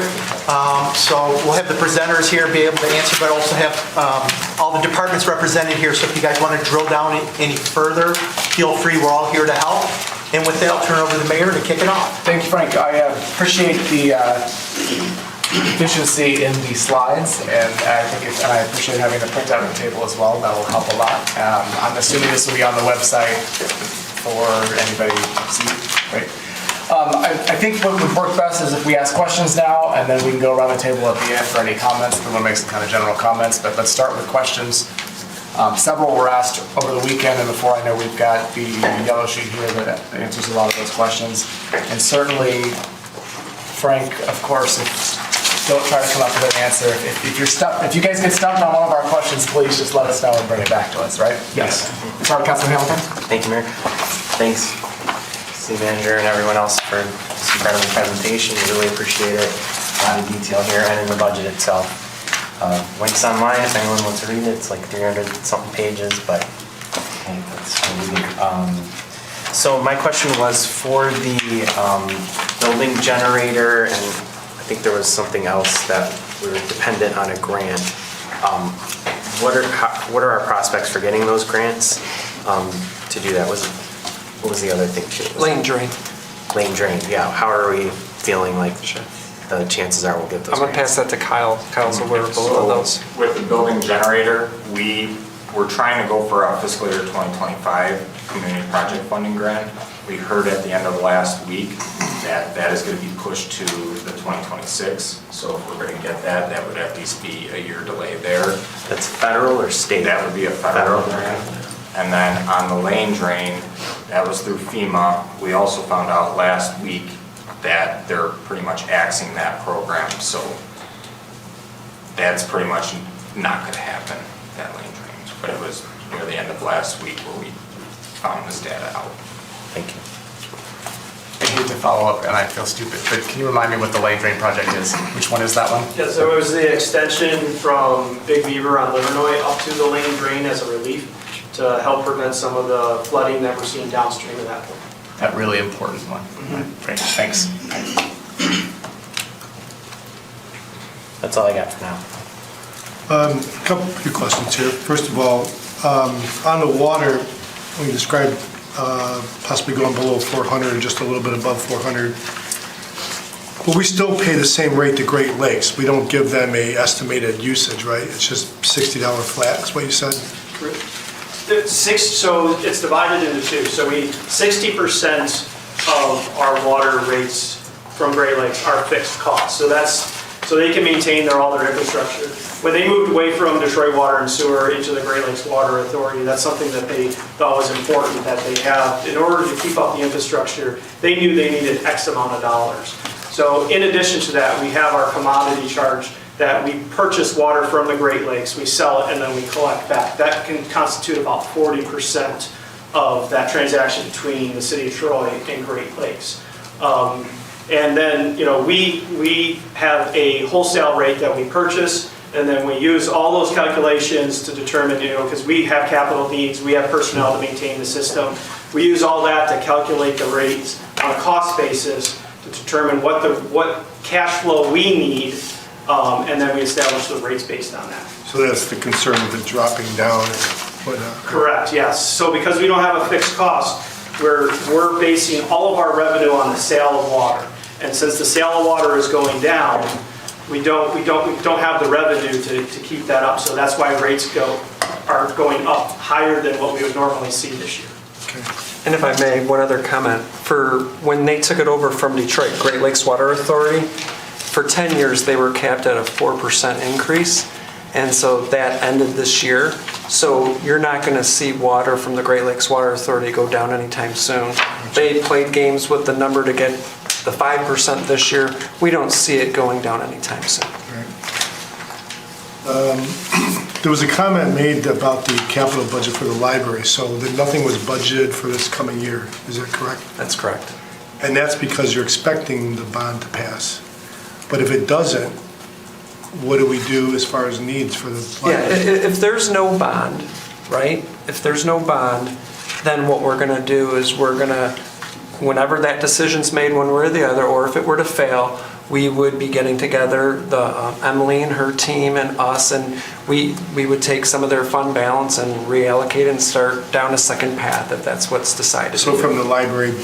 Speaker 5: So we'll have the presenters here be able to answer, but also have all the departments represented here. So if you guys want to drill down any further, feel free. We're all here to help. And with that, I'll turn it over to the mayor to kick it off.
Speaker 1: Thank you, Frank. I appreciate the efficiency in the slides, and I appreciate having the printout at the table as well. That'll help a lot. I'm assuming this will be on the website for anybody to see, right? I think what would work best is if we ask questions now, and then we can go around the table at the end for any comments. We'll make some kind of general comments, but let's start with questions. Several were asked over the weekend, and before I know, we've got the yellow sheet here that answers a lot of those questions. And certainly, Frank, of course, don't try to come up with an answer. If you're stuck, if you guys get stumped on one of our questions, please just let us know and bring it back to us, right? Yes. Sorry, Councilman Hamilton.
Speaker 8: Thank you, Mayor. Thanks, City Manager and everyone else for this incredible presentation. We really appreciate it. A lot of detail here and in the budget itself. Links online if anyone wants to read it. It's like 300 something pages, but I think that's really good. So my question was for the building generator, and I think there was something else that we were dependent on a grant. What are our prospects for getting those grants to do that? What was the other thing too?
Speaker 4: Lane drain.
Speaker 8: Lane drain, yeah. How are we feeling like the chances are we'll get those
Speaker 4: I'm gonna
Speaker 8: grants?
Speaker 4: pass that to Kyle. Kyle's aware of both of those.
Speaker 6: With the building generator, we're trying to go for a fiscal year 2025 community project funding grant. We heard at the end of last week that that is going to be pushed to the 2026. So if we're going to get that, that would at least be a year delay there.
Speaker 8: That's federal or state?
Speaker 6: That would be a federal grant. And then on the lane drain, that was through FEMA. We also found out last week that they're pretty much axing that program. So that's pretty much not going to happen, that lane drain. But it was near the end of last week where we found this data out.
Speaker 8: Thank you.
Speaker 1: I hate to follow up, and I feel stupid, but can you remind me what the lane drain project is? Which one is that one?
Speaker 7: Yeah, so it was the extension from Big Beaver on Livernois up to the lane drain as a relief to help prevent some of the flooding that we're seeing downstream of that point.
Speaker 1: That really important one. Great, thanks.
Speaker 8: That's all I got for now.
Speaker 9: Few questions here. First of all, on the water, when you described possibly going below 400 and just a little bit above 400, but we still pay the same rate to Great Lakes. We don't give them a estimated usage, right? It's just $60 flat, is what you said?
Speaker 7: So it's divided into two. So 60% of our water rates from Great Lakes are fixed costs. So they can maintain all their infrastructure. When they moved away from Detroit Water and Sewer into the Great Lakes Water Authority, that's something that they thought was important that they have. In order to keep up the infrastructure, they knew they needed X amount of dollars. So in addition to that, we have our commodity charge that we purchase water from the Great Lakes, we sell it, and then we collect back. That can constitute about 40% of that transaction between the city of Troy and Great Lakes. And then, we have a wholesale rate that we purchase, and then we use all those calculations to determine, because we have capital needs, we have personnel to maintain the system. We use all that to calculate the rates on a cost basis to determine what cash flow we need, and then we establish the rates based on that.
Speaker 9: So that's the concern of it dropping down and whatnot.
Speaker 7: Correct, yes. So because we don't have a fixed cost, we're basing all of our revenue on the sale of water. And since the sale of water is going down, we don't have the revenue to keep that up. So that's why rates are going up higher than what we would normally see this year.
Speaker 9: Okay.
Speaker 4: And if I may, one other comment. For when they took it over from Detroit, Great Lakes Water Authority, for 10 years they were capped at a 4% increase. And so that ended this year. So you're not going to see water from the Great Lakes Water Authority go down anytime soon. They played games with the number to get the 5% this year. We don't see it going down anytime soon.
Speaker 9: There was a comment made about the capital budget for the library, so that nothing was budgeted for this coming year. Is that correct?
Speaker 4: That's correct.
Speaker 9: And that's because you're expecting the bond to pass. But if it doesn't, what do we do as far as needs for the
Speaker 4: Yeah,
Speaker 9: library?
Speaker 4: if there's no bond, right? If there's no bond, then what we're going to do is we're going to, whenever that decision's made one way or the other, or if it were to fail, we would be getting together, Emily and her team and us, and we would take some of their fund balance and reallocate and start down a second path if that's what's decided.
Speaker 9: So from the library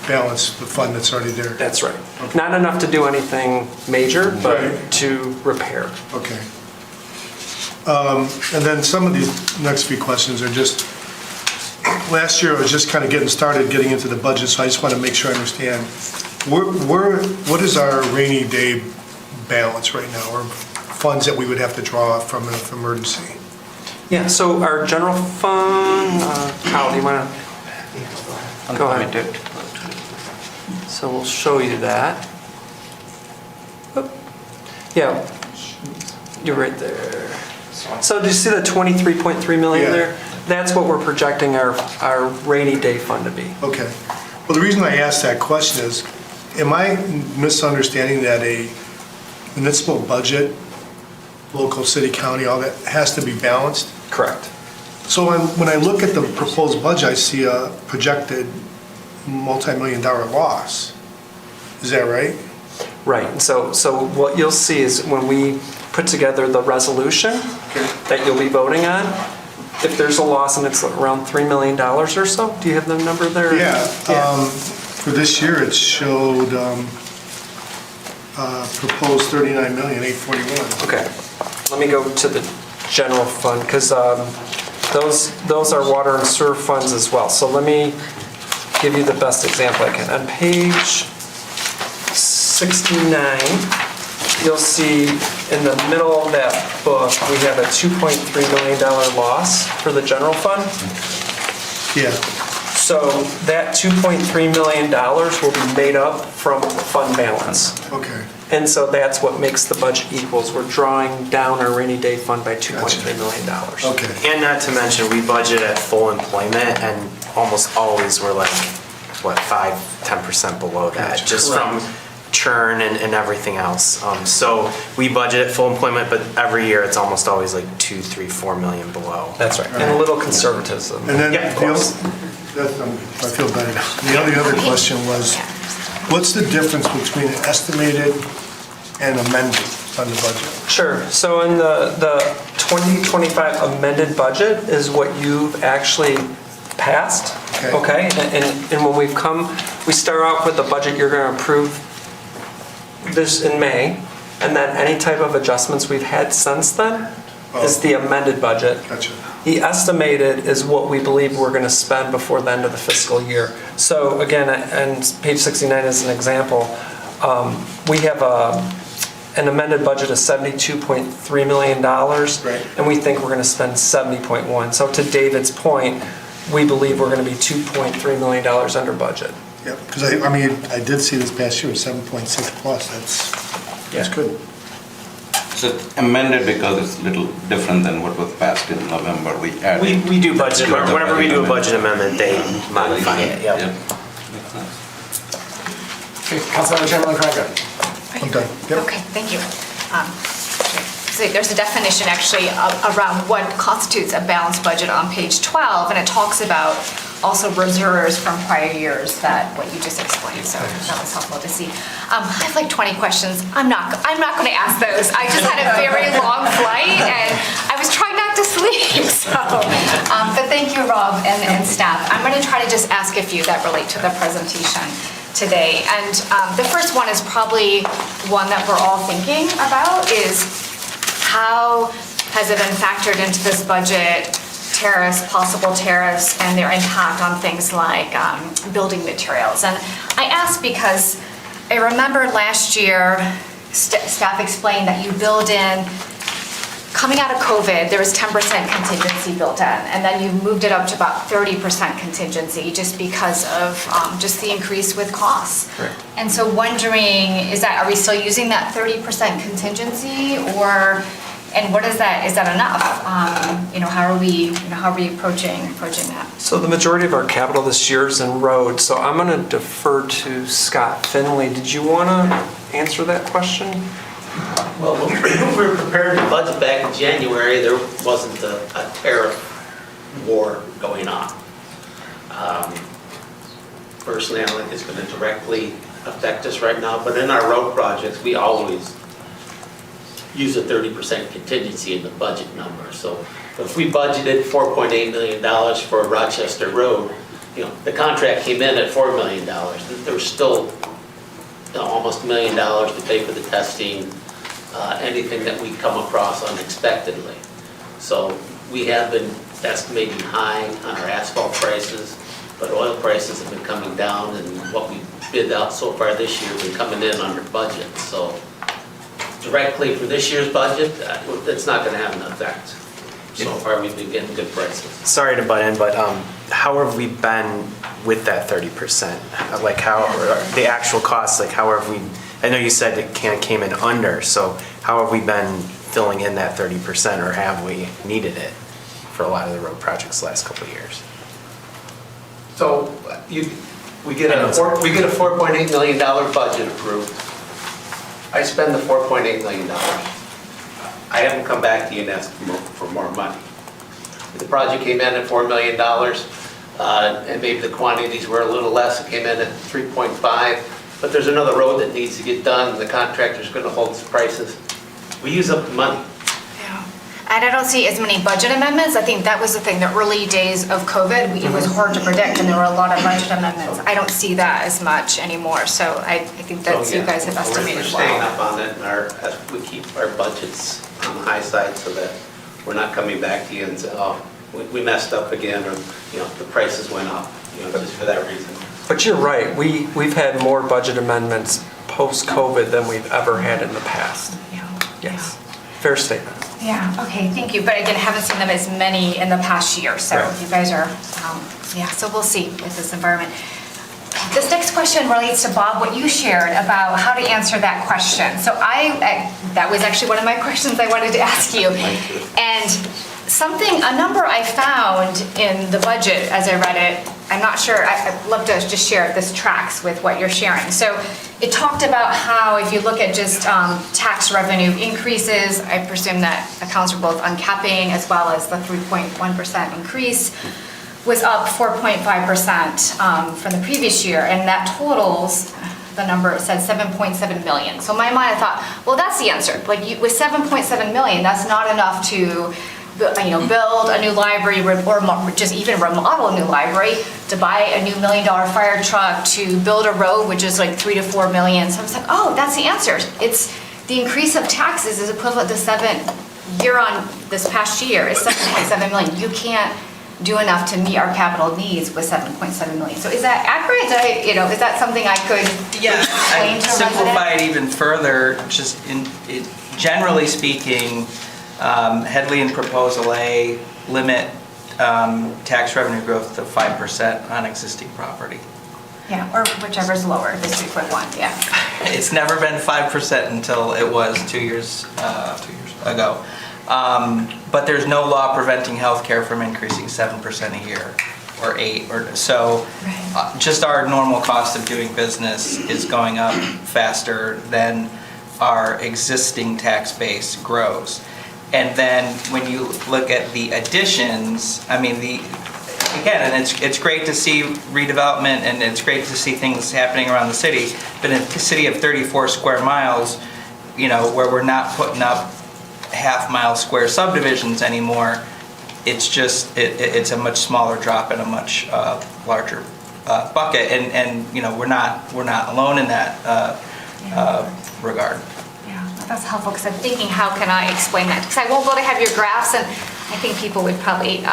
Speaker 9: balance, the fund that's already there?
Speaker 4: That's right. Not enough to do anything major, but
Speaker 9: Right.
Speaker 4: to repair.
Speaker 9: Okay. And then some of these next few questions are just, last year I was just kind of getting started, getting into the budget, so I just want to make sure I understand. What is our rainy day balance right now, or funds that we would have to draw from an emergency?
Speaker 4: Yeah, so our general fund, Kyle, do you want to? Go ahead. So we'll show you that. Oop. Yeah, you're right there. So do you see the 23.3 million
Speaker 9: Yeah.
Speaker 4: there? That's what we're projecting our rainy day fund to be.
Speaker 9: Okay. Well, the reason I asked that question is, am I misunderstanding that a municipal budget, local, city, county, all that, has to be balanced?
Speaker 4: Correct.
Speaker 9: So when I look at the proposed budget, I see a projected multi-million-dollar loss. Is that right?
Speaker 4: Right, and so what you'll see is when we put together the resolution that you'll be voting on, if there's a loss and it's around $3 million or so, do you have the number there?
Speaker 9: Yeah. For this year, it showed proposed $39,841,000.
Speaker 4: Okay, let me go to the general fund, because those are water and sewer funds as well. So let me give you the best example I can. On page 69, you'll see in the middle of that book, we have a $2.3 million loss for the general fund.
Speaker 9: Yeah.
Speaker 4: So that $2.3 million will be made up from fund balance.
Speaker 9: Okay.
Speaker 4: And so that's what makes the budget equals. We're drawing down our rainy day fund by $2.3 million.
Speaker 9: Okay.
Speaker 8: And not to mention, we budget at full employment and almost always we're like, what, 5-10% below that,
Speaker 9: Gotcha.
Speaker 8: just from churn and everything else. So we budget at full employment, but every year it's almost always like 2, 3, 4 million below.
Speaker 4: That's right. And a little conservatism.
Speaker 9: And then,
Speaker 8: Yeah, of course.
Speaker 9: I feel better now. The other question was, what's the difference between an estimated and amended on the budget?
Speaker 4: Sure. So in the 2025 amended budget is what you've actually passed.
Speaker 9: Okay.
Speaker 4: And when we start out with the budget, you're going to approve this in May, and then any type of adjustments we've had since then is the amended budget.
Speaker 9: Gotcha.
Speaker 4: The estimated is what we believe we're going to spend before the end of the fiscal year. So again, and page 69 is an example, we have an amended budget of $72.3 million,
Speaker 9: Right.
Speaker 4: and we think we're going to spend 70.1. So to David's point, we believe we're going to be $2.3 million under budget.
Speaker 9: Yep, because I did see this past year, 7.6 plus, that's good.
Speaker 10: So it's amended because it's a little different than what was passed in November. We added.
Speaker 8: We do budget, whenever we do a budget amendment, they modify it,
Speaker 10: Yeah.
Speaker 8: yep.
Speaker 10: Makes sense.
Speaker 1: Okay, Councilmember Chamberlain Craig.
Speaker 9: I'm done. Yep.
Speaker 11: Okay, thank you. So there's a definition actually around what constitutes a balanced budget on page 12, and it talks about also reserves from prior years, that what you just explained, so that was helpful to see. I have like 20 questions. I'm not going to ask those. I just had a very long flight, and I was trying not to sleep, so. But thank you, Rob and staff. I'm going to try to just ask a few that relate to the presentation today. And the first one is probably one that we're all thinking about, is how has it been factored into this budget, tariffs, possible tariffs, and their impact on things like building materials. And I ask because I remember last year, staff explained that you build in, coming out of COVID, there was 10% contingency built in, and then you moved it up to about 30% contingency just because of just the increase with costs.
Speaker 4: Right.
Speaker 11: And so wondering, are we still using that 30% contingency, and what is that? Is that enough? How are we approaching that?
Speaker 4: So the majority of our capital this year is in road, so I'm going to defer to Scott Finley. Did you want to answer that question?
Speaker 12: Well, when we were preparing the budget back in January, there wasn't a tariff war going on. Personally, I don't think it's going to directly affect us right now, but in our road projects, we always use a 30% contingency in the budget number. So if we budgeted $4.8 million for Rochester Road, the contract came in at $4 million. There's still almost $1 million to pay for the testing, anything that we come across unexpectedly. So we have been estimating high on our asphalt prices, but oil prices have been coming down, and what we bid out so far this year has been coming in under budget. So directly for this year's budget, it's not going to have an effect. So far, we've been getting good prices.
Speaker 8: Sorry to butt in, but how have we been with that 30%? Like how, the actual costs, like how have we, I know you said it kind of came in under, so how have we been filling in that 30%, or have we needed it for a lot of the road projects the last couple of years?
Speaker 1: So
Speaker 12: We get a $4.8 million budget approved. I spend the $4.8 million. I haven't come back to you and asked for more money. The project came in at $4 million, and maybe the quantities were a little less. It came in at 3.5, but there's another road that needs to get done. The contractor's going to hold its prices. We use up the money.
Speaker 11: Yeah. And I don't see as many budget amendments. I think that was the thing, the early days of COVID, it was hard to predict and there were a lot of budget amendments. I don't see that as much anymore, so I think that's,
Speaker 12: So, yeah,
Speaker 11: you guys have estimated
Speaker 12: We're staying
Speaker 11: well.
Speaker 12: up on it, and we keep our budgets on the high side so that we're not coming back to you and say, oh, we messed up again, or, the prices went up, just for that reason.
Speaker 4: But you're right, we've had more budget amendments post-COVID than we've ever had in the past.
Speaker 11: Yeah.
Speaker 4: Yes, fair statement.
Speaker 11: Yeah, okay, thank you. But again, haven't seen them as many in the past year, so
Speaker 4: Right.
Speaker 11: you guys are, so we'll see with this environment. This next question relates to Bob, what you shared about how to answer that question. So that was actually one of my questions I wanted to ask you. And a number I found in the budget as I read it, I'm not sure, I'd love to just share if this tracks with what you're sharing. So it talked about how if you look at just tax revenue increases, I presume that accounts for both uncapping as well as the 3.1% increase, was up 4.5% from the previous year, and that totals, the number it said 7.7 million. So in my mind I thought, well, that's the answer. Like with 7.7 million, that's not enough to build a new library or just even remodel a new library, to buy a new $1 million fire truck, to build a road, which is like 3 to 4 million. So I was like, oh, that's the answer. It's the increase of taxes is equivalent to year on this past year is 7.7 million. You can't do enough to meet our capital needs with 7.7 million. So is that accurate? Is that something I could explain to a
Speaker 3: Simplify
Speaker 11: resident?
Speaker 3: it even further, just generally speaking, Headley and Proposal A limit tax revenue growth to 5% on existing property.
Speaker 11: Yeah, or whichever's lower, the 2.1, yeah.
Speaker 3: It's never been 5% until it was 2 years ago. But there's no law preventing healthcare from increasing 7% a year, or 8, or so. Just our normal cost of doing business is going up faster than our existing tax base grows. And then when you look at the additions, I mean, again, and it's great to see redevelopment and it's great to see things happening around the city, but in a city of 34 square miles, where we're not putting up half-mile square subdivisions anymore, it's a much smaller drop in a much larger bucket, and we're not alone in that regard.
Speaker 11: That's helpful, because I'm thinking, how can I explain that? Because I won't be able to have your graphs, and I think people would probably,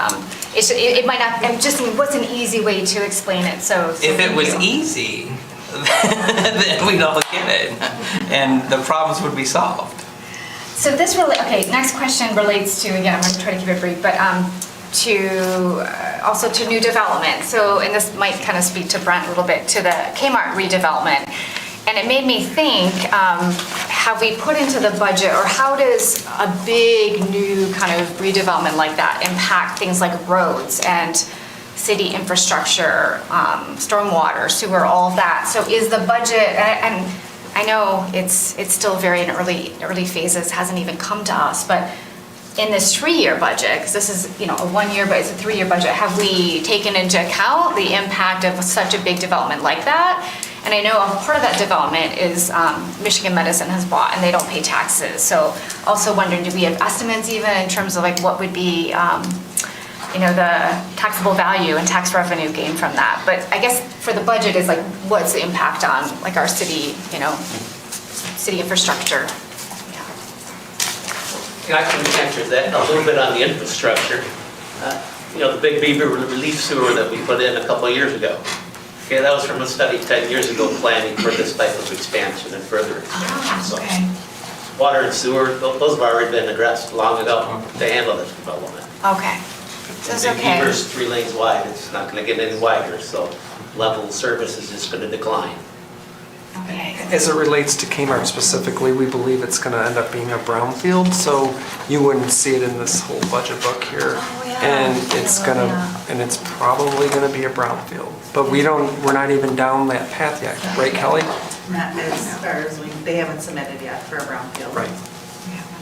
Speaker 11: it might not, what's an easy way to explain it? So
Speaker 3: if it was easy, then we'd all get it, and the problems would be solved.
Speaker 11: So this next question relates to, again, I'm going to try to keep it brief, but also to new development. So, and this might kind of speak to Brent a little bit, to the Kmart redevelopment. And it made me think, have we put into the budget, or how does a big new kind of redevelopment like that impact things like roads and city infrastructure, stormwater, sewer, all of that? So is the budget, and I know it's still very in early phases, hasn't even come to us, but in this 3-year budget, because this is a 1 year, but it's a 3-year budget, have we taken into account the impact of such a big development like that? And I know part of that development is Michigan Medicine has bought, and they don't pay taxes. So also wondering, do we have estimates even in terms of what would be the taxable value and tax revenue gain from that? But I guess for the budget is what's the impact on our city, city infrastructure?
Speaker 12: I can answer that a little bit on the infrastructure. The Big Beaver relief sewer that we put in a couple of years ago. Okay, that was from a study 10 years ago planning for this type of expansion and further expansion. So, water and sewer, those have already been addressed long ago to handle this development.
Speaker 11: Okay. So it's
Speaker 12: Big
Speaker 11: okay.
Speaker 12: Beaver's 3 lanes wide, it's not going to get any wider, so level of service is just going to decline.
Speaker 11: Okay.
Speaker 4: As it relates to Kmart specifically, we believe it's going to end up being a brownfield, so you wouldn't see it in this whole budget book here.
Speaker 11: Oh, yeah.
Speaker 4: And it's probably gonna be a brownfield. But we're not even down that path yet, right, Kelly?
Speaker 13: Not as far as they haven't submitted yet for a brownfield.
Speaker 4: Right.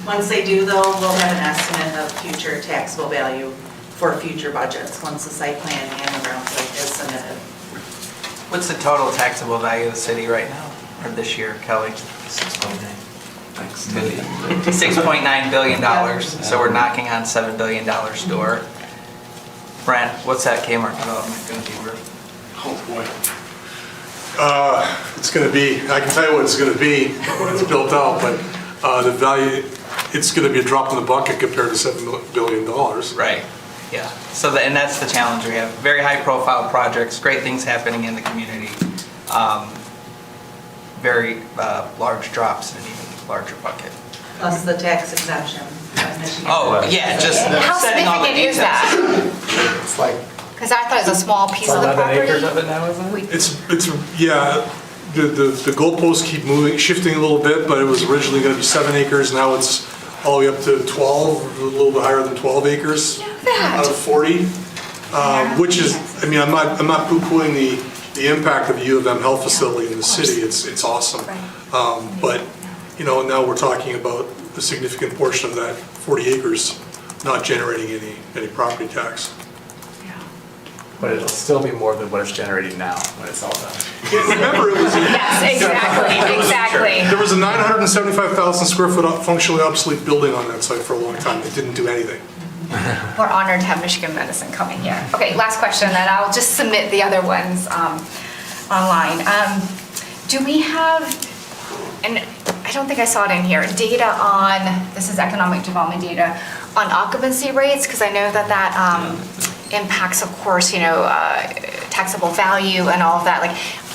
Speaker 13: Once they do though, we'll have an estimate of future taxable value for future budgets, once the site plan and the brownfield is submitted.
Speaker 3: What's the total taxable value of the city right now, or this year, Kelly? $6.9 billion, so we're knocking on $7 billion door. Brent, what's that Kmart development going to be worth?
Speaker 9: Oh, boy. It's going to be, I can tell you what it's going to be when it's built out, but the value, it's going to be a drop in the bucket compared to $7 billion.
Speaker 3: Right, yeah. So, and that's the challenge we have. Very high profile projects, great things happening in the community. Very large drops in an even larger bucket.
Speaker 13: Plus the tax exemption of Michigan.
Speaker 3: Oh, yeah, just
Speaker 11: How
Speaker 3: setting all the
Speaker 11: significant is
Speaker 3: details.
Speaker 11: that?
Speaker 1: It's like,
Speaker 11: Because I thought it was a small piece of the
Speaker 1: 11
Speaker 11: property.
Speaker 1: acres of it now, isn't it?
Speaker 9: Yeah, the goalposts keep moving, shifting a little bit, but it was originally going to be 7 acres, now it's all the way up to 12, a little bit higher than 12 acres out of 40, which is, I mean, I'm not poo-pooing the impact of the U of M health facility in the city, it's awesome. But, you know, now we're talking about a significant portion of that 40 acres not generating any property tax.
Speaker 1: But it'll still be more than what it's generating now when it's all done.
Speaker 9: Remember, it was
Speaker 11: Yes, exactly.
Speaker 9: there was a 975,000 square foot functionally obsolete building on that site for a long time. It didn't do anything.
Speaker 11: We're honored to have Michigan Medicine coming here. Okay, last question, then I'll just submit the other ones online. Do we have, and I don't think I saw it in here, data on, this is economic development data, on occupancy rates? Because I know that impacts, of course, you know, taxable value and all of that. Like,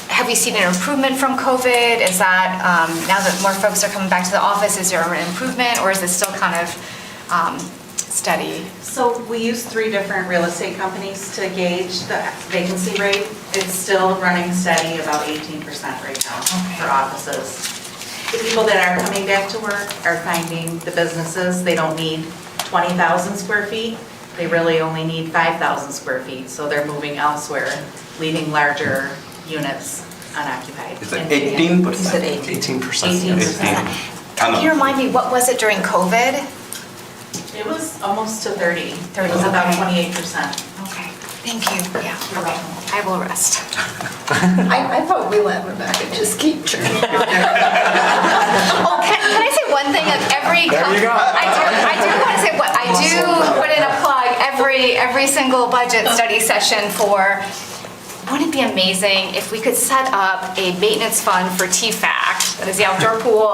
Speaker 11: have we seen an improvement from COVID? Is that, now that more folks are coming back to the office, is there an improvement, or is it still kind of steady?
Speaker 13: So we use 3 different real estate companies to gauge the vacancy rate. It's still running steady, about 18% right now for offices. The people that are coming back to work are finding the businesses, they don't need 20,000 square feet. They really only need 5,000 square feet, so they're moving elsewhere, leaving larger units unoccupied.
Speaker 10: Is it 18%?
Speaker 13: You said 18%. 18%.
Speaker 11: Can you remind me, what was it during COVID?
Speaker 13: It was almost to 30.
Speaker 11: 30,
Speaker 13: It was about
Speaker 11: okay.
Speaker 13: 28%.
Speaker 11: Okay, thank you. Yeah, okay. I will rest.
Speaker 2: I thought we let Rebecca just keep churning.
Speaker 11: Oh, can I say one thing? Like every
Speaker 1: There you go.
Speaker 11: I do want to say what I do put in a plug every single budget study session for. Wouldn't it be amazing if we could set up a maintenance fund for TFAC, that is the outdoor pool,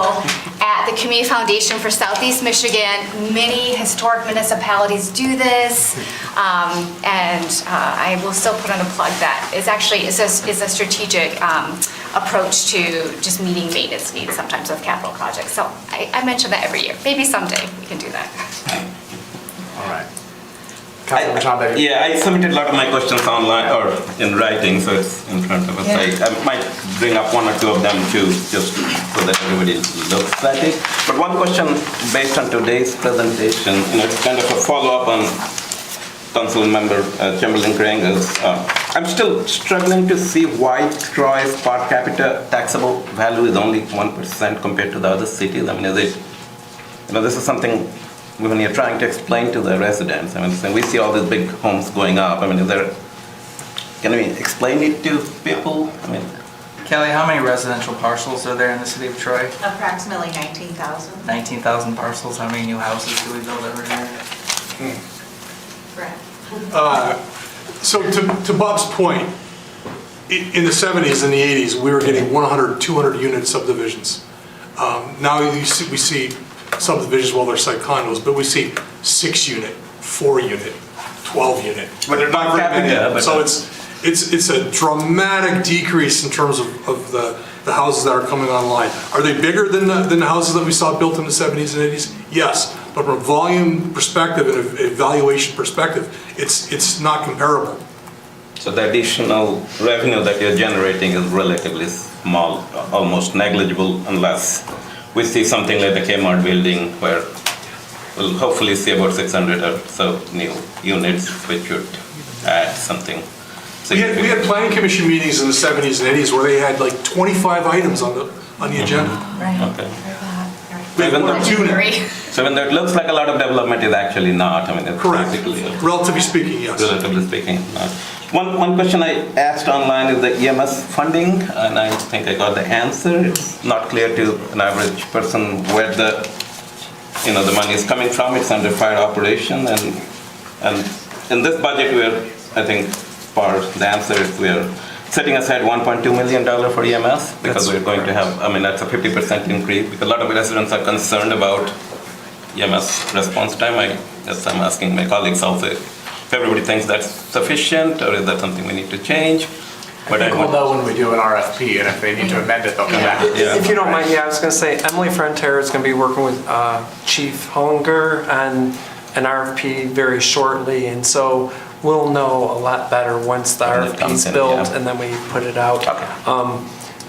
Speaker 11: at the Community Foundation for Southeast Michigan? Many historic municipalities do this, and I will still put on a plug that is actually is a strategic approach to just meeting maintenance needs sometimes with capital projects. So I mention that every year. Maybe someday we can do that.
Speaker 1: All right. Councilmember John Bailey.
Speaker 10: Yeah, I submitted a lot of my questions online or in writing, so it's in front of us. I might bring up 1 or 2 of them too, just so that everybody looks at it. But one question based on today's presentation, you know, it's kind of a follow-up on Council Member Chamberlain Krangel's. I'm still struggling to see why Troy's per capita taxable value is only 1% compared to the other cities. I mean, is it, you know, this is something when you're trying to explain to the residents. I mean, so we see all these big homes going up. I mean, can we explain it to people? I mean,
Speaker 3: Kelly, how many residential parcels are there in the city of Troy?
Speaker 13: Approximately 19,000.
Speaker 3: 19,000 parcels. How many new houses do we build every year?
Speaker 13: Correct.
Speaker 9: So to Bob's point, in the 70s and the 80s, we were getting 100, 200 unit subdivisions. Now we see subdivisions, well, they're site condos, but we see 6 unit, 4 unit, 12 unit.
Speaker 10: But they're not
Speaker 9: very many.
Speaker 10: capita, but-
Speaker 9: So it's a dramatic decrease in terms of the houses that are coming online. Are they bigger than the houses that we saw built in the 70s and 80s? Yes, but from a volume perspective and a valuation perspective, it's not comparable.
Speaker 10: so the additional revenue that you're generating is relatively small, almost negligible, unless we see something like the Kmart building where we'll hopefully see about 600 or so new units, which would add something.
Speaker 9: We had planning commission meetings in the 70s and 80s where they had like 25 items on the agenda.
Speaker 10: Okay.
Speaker 9: We had one or two now.
Speaker 10: So when it looks like a lot of development is actually not, I mean, it's
Speaker 9: Correct.
Speaker 10: basically.
Speaker 9: Relatively speaking, yes.
Speaker 10: Relatively speaking, not. One question I asked online is the EMS funding, and I think I got the answer. It's not clear to an average person where the money is coming from. It's under fire operation, and in this budget, I think, for the answer is we're setting aside $1.2 million for EMS because we're going to have, that's a 50% increase because a lot of residents are concerned about EMS response time. I guess I'm asking my colleagues also if everybody thinks that's sufficient or is that something we need to change.
Speaker 1: But I think we'll know when we do an RFP, and if they need to amend it, they'll come back.
Speaker 4: If you don't mind, I was going to say, Emily Frontier is going to be working with Chief Hollinger on an RFP very shortly, and so we'll know a lot better once the RFP's built and then we put it out.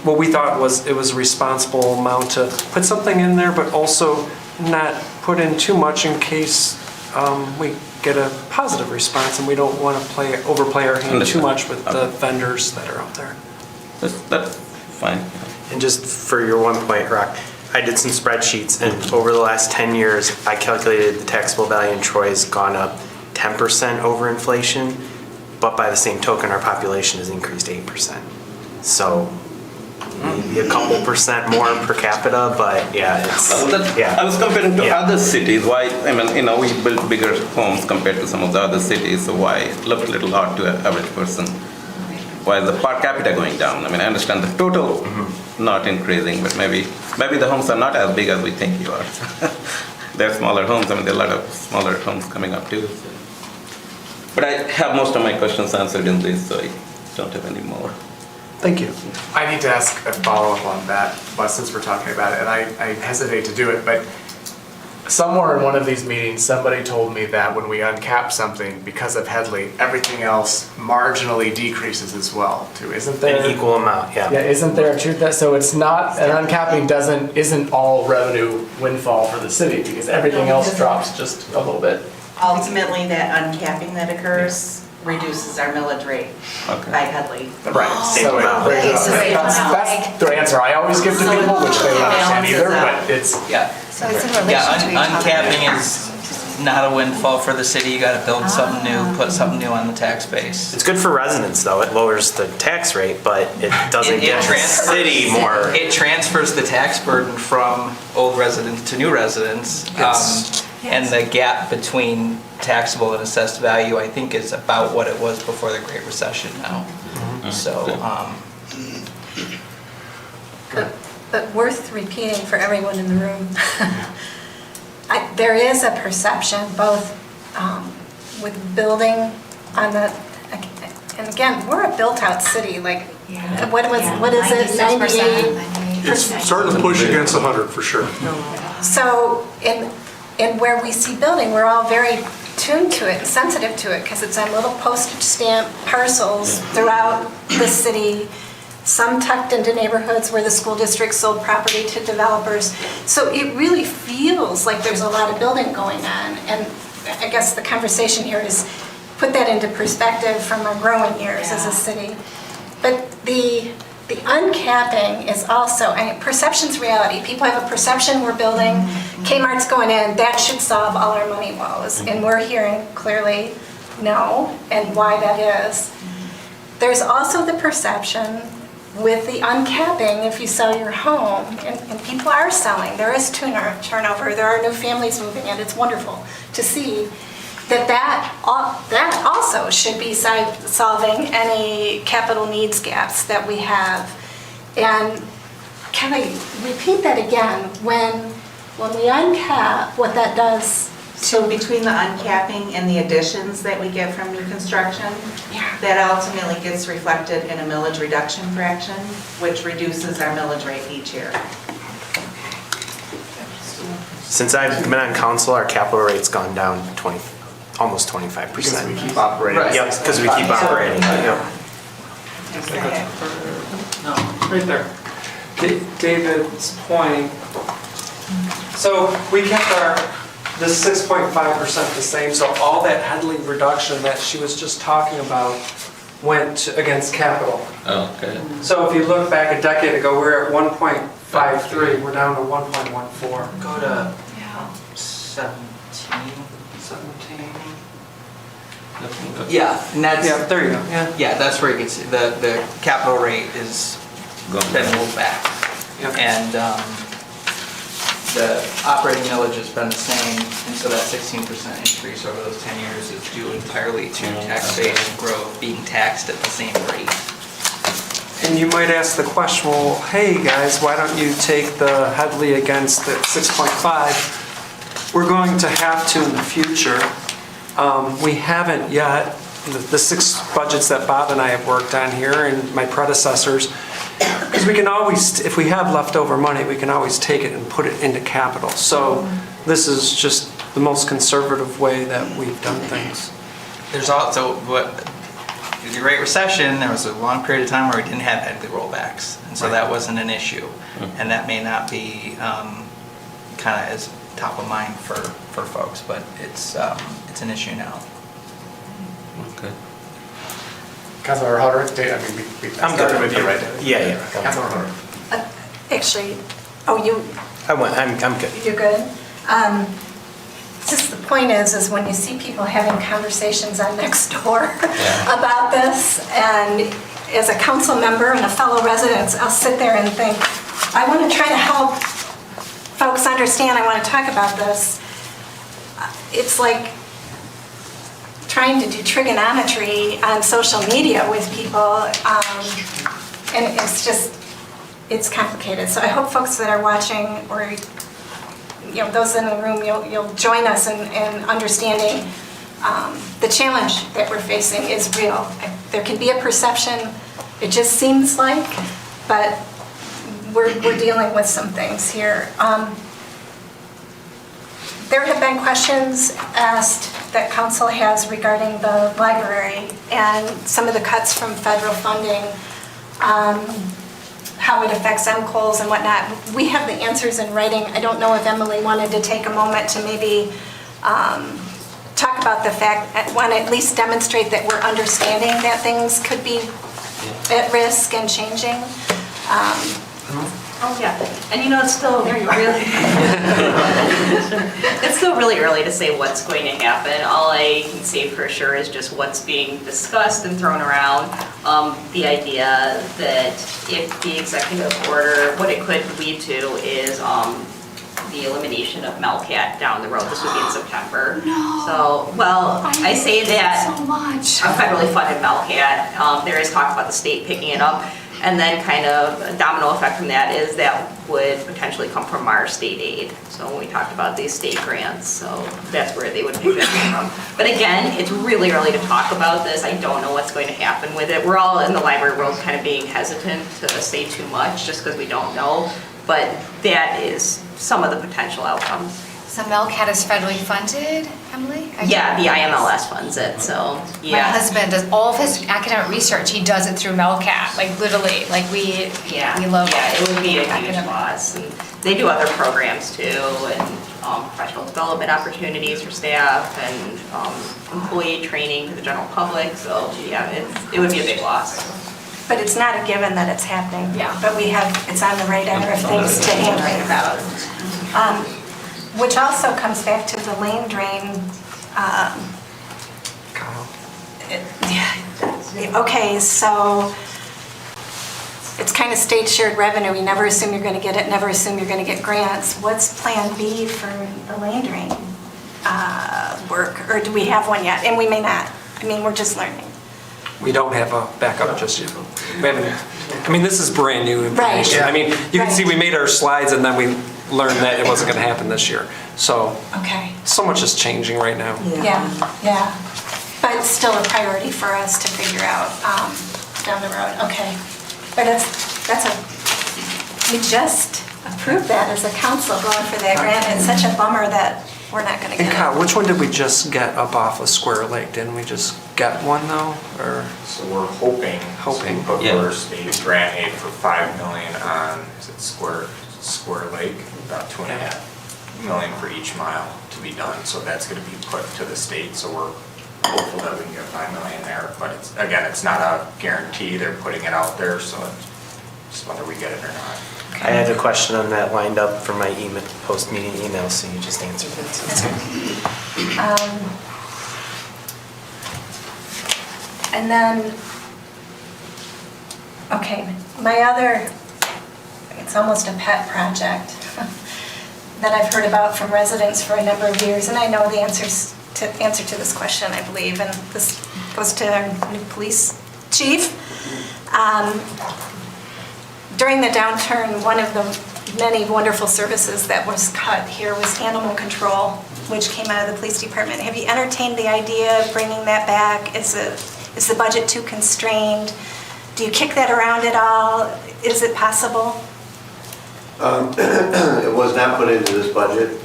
Speaker 4: What we thought was it was a responsible amount to put something in there, but also not put in too much in case we get a positive response, and we don't want to overplay our hand too much with the vendors that are out there.
Speaker 10: That's fine.
Speaker 8: And just for your one point, Rock, I did some spreadsheets, and over the last 10 years, I calculated the taxable value in Troy has gone up 10% over inflation, but by the same token, our population has increased 8%. So maybe a couple percent more per capita, but yeah,
Speaker 10: I was comparing to other cities. Why? We built bigger homes compared to some of the other cities. So why it looked a little odd to an average person? Why is the per capita going down? I understand the total not increasing, but maybe the homes are not as big as we think you are. They're smaller homes. There are a lot of smaller homes coming up too. But I have most of my questions answered in this, so I don't have any more.
Speaker 4: Thank you.
Speaker 1: I need to ask a follow-up on that, but since we're talking about it, and I hesitate to do it, but somewhere in one of these meetings, somebody told me that when we uncap something, because of Headley, everything else marginally decreases as well, too. Isn't there?
Speaker 8: an equal amount, yeah.
Speaker 1: Yeah, isn't there a truth that, so it's not, an uncapping isn't all revenue windfall for the city, because everything else drops just a little bit.
Speaker 13: Ultimately, that uncapping that occurs reduces our millage rate by Headley.
Speaker 1: Right, so that's the answer I always give to people, which they don't understand either, but it's.
Speaker 11: So it's in relation to each other.
Speaker 3: Uncapping is not a windfall for the city. You gotta build something new, put something new on the tax base.
Speaker 8: It's good for residents, though. It lowers the tax rate, but it doesn't give the city more.
Speaker 3: It transfers the tax burden from old residents to new residents. And the gap between taxable and assessed value, I think, is about what it was before the Great Recession now. So,
Speaker 2: But worth repeating for everyone in the room. There is a perception, both with building on the, and again, we're a built-out city, like, what is it, 98%?
Speaker 9: It's starting to push against 100 for sure.
Speaker 2: So, in where we see building, we're all very tuned to it, sensitive to it, because it's on little postage stamp parcels throughout the city, some tucked into neighborhoods where the school district sold property to developers. So it really feels like there's a lot of building going on. And I guess the conversation here is put that into perspective from our growing years as a city. But the uncapping is also, perception's reality. People have a perception we're building, Kmart's going in, that should solve all our money woes. And we're hearing clearly no, and why that is. There's also the perception with the uncapping, if you sell your home, and people are selling, there is turnover, there are new families moving in, it's wonderful to see that also should be solving any capital needs gaps that we have. And can I repeat that again? When we uncap, what that does.
Speaker 13: So between the uncapping and the additions that we get from new construction, that ultimately gets reflected in a millage reduction fraction, which reduces our millage rate each year.
Speaker 8: Since I've been on council, our capital rate's gone down almost 25%.
Speaker 1: Because we keep operating.
Speaker 8: Yep, because we keep operating. Yep.
Speaker 4: No, right there. David's point. So we kept our this 6.5% the same, so all that Headley reduction that she was just talking about went against capital.
Speaker 10: Okay.
Speaker 4: So if you look back a decade ago, we were at 1.53, we're down to 1.14.
Speaker 3: Go to
Speaker 11: Yeah.
Speaker 3: 17.
Speaker 4: 17.
Speaker 3: Yeah, and that's,
Speaker 4: Yeah, there you go, yeah.
Speaker 3: yeah, that's where you can see, the capital rate is been moved back.
Speaker 4: Yep.
Speaker 3: And the operating millage has been the same, and so that 16% increase over those 10 years is due entirely to tax base growth being taxed at the same rate.
Speaker 4: And you might ask the question, well, hey guys, why don't you take the Headley against the 6.5? We're going to have to in the future. We haven't yet. The 6 budgets that Bob and I have worked on here and my predecessors, because we can always, if we have leftover money, we can always take it and put it into capital. So this is just the most conservative way that we've done things.
Speaker 3: There's also, in the Great Recession, there was a long period of time where we didn't have Headley rollbacks, and so that wasn't an issue. And that may not be kind of as top of mind for folks, but it's an issue now.
Speaker 10: Okay.
Speaker 1: Councilmember Hodder, I mean, we started with you, right?
Speaker 8: Yeah.
Speaker 1: Councilmember Hodder.
Speaker 2: Actually, oh,
Speaker 8: I'm good.
Speaker 2: you're good? Just the point is when you see people having conversations on Nextdoor about this, and as a council member and a fellow resident, I'll sit there and think, I want to try to help folks understand, I want to talk about this. It's like trying to do trigonometry on social media with people, and it's complicated. So I hope folks that are watching, or those in the room, you'll join us in understanding the challenge that we're facing is real. There can be a perception, it just seems like, but we're dealing with some things here. There have been questions asked that council has regarding the library and some of the cuts from federal funding, how it affects MCOLs and whatnot. We have the answers in writing. I don't know if Emily wanted to take a moment to maybe talk about the fact, at least demonstrate that we're understanding that things could be at risk and changing.
Speaker 14: Oh, yeah, and it's still it's still really early to say what's going to happen. All I can say for sure is just what's being discussed and thrown around. The idea that if the executive order, what it could lead to is the elimination of Melcat down the road. This would be in September.
Speaker 11: No.
Speaker 14: So, well, I say that
Speaker 11: so much.
Speaker 14: a federally funded Melcat. There is talk about the state picking it up. And then kind of a domino effect from that is that would potentially come from our state aid. So when we talked about these state grants, so that's where they would pick that from. But again, it's really early to talk about this. I don't know what's going to happen with it. We're all in the library world kind of being hesitant to say too much just because we don't know. But that is some of the potential outcomes.
Speaker 11: So Melcat is federally funded, Emily?
Speaker 14: Yeah, the IMLS funds it, so, yeah.
Speaker 11: My husband does all of his academic research, he does it through Melcat, like literally, like we love it.
Speaker 14: Yeah, it would be a huge loss. And they do other programs too, and professional development opportunities for staff, and employee training to the general public, so yeah, it would be a big loss.
Speaker 2: But it's not a given that it's happening.
Speaker 11: Yeah.
Speaker 2: But it's on the radar of things to handle about. Which also comes back to the lane drain. Okay, so it's kind of state shared revenue. You never assume you're going to get it, never assume you're going to get grants. What's plan B for the lane drain work? Or do we have one yet? And we may not. I mean, we're just learning.
Speaker 4: We don't have a backup just yet. We haven't, this is brand new information.
Speaker 2: Right.
Speaker 4: You can see we made our slides and then we learned that it wasn't going to happen this year. So,
Speaker 2: Okay.
Speaker 4: so much is changing right now.
Speaker 2: Yeah. But it's still a priority for us to figure out down the road. Okay. But we just approved that as a council going for that grant. It's such a bummer that we're not going to
Speaker 4: And
Speaker 2: get
Speaker 4: Kyle,
Speaker 2: it.
Speaker 4: which one did we just get up off of Square Lake? Didn't we just get one though, or?
Speaker 6: So we're hoping.
Speaker 4: Hoping.
Speaker 6: Put first a grant aid for $5 million on, is it Square Lake? About $2.5 million for each mile to to be done, so that's gonna be put to the state, so we're hopeful that we can get 5 million there, but it's, again, it's not a guarantee, they're putting it out there, so it's just whether we get it or not.
Speaker 8: I had a question on that lined up for my email, post-meeting email, so you just answered it. So it's good.
Speaker 2: And then, okay, my other, it's almost a pet project that I've heard about from residents for a number of years, and I know the answer to this question, I believe, and this goes to our new police chief. During the downturn, one of the many wonderful services that was cut here was animal control, which came out of the police department. Have you entertained the idea of bringing that back? Is the budget too constrained? Do you kick that around at all? Is it possible?
Speaker 15: It was not put into this budget.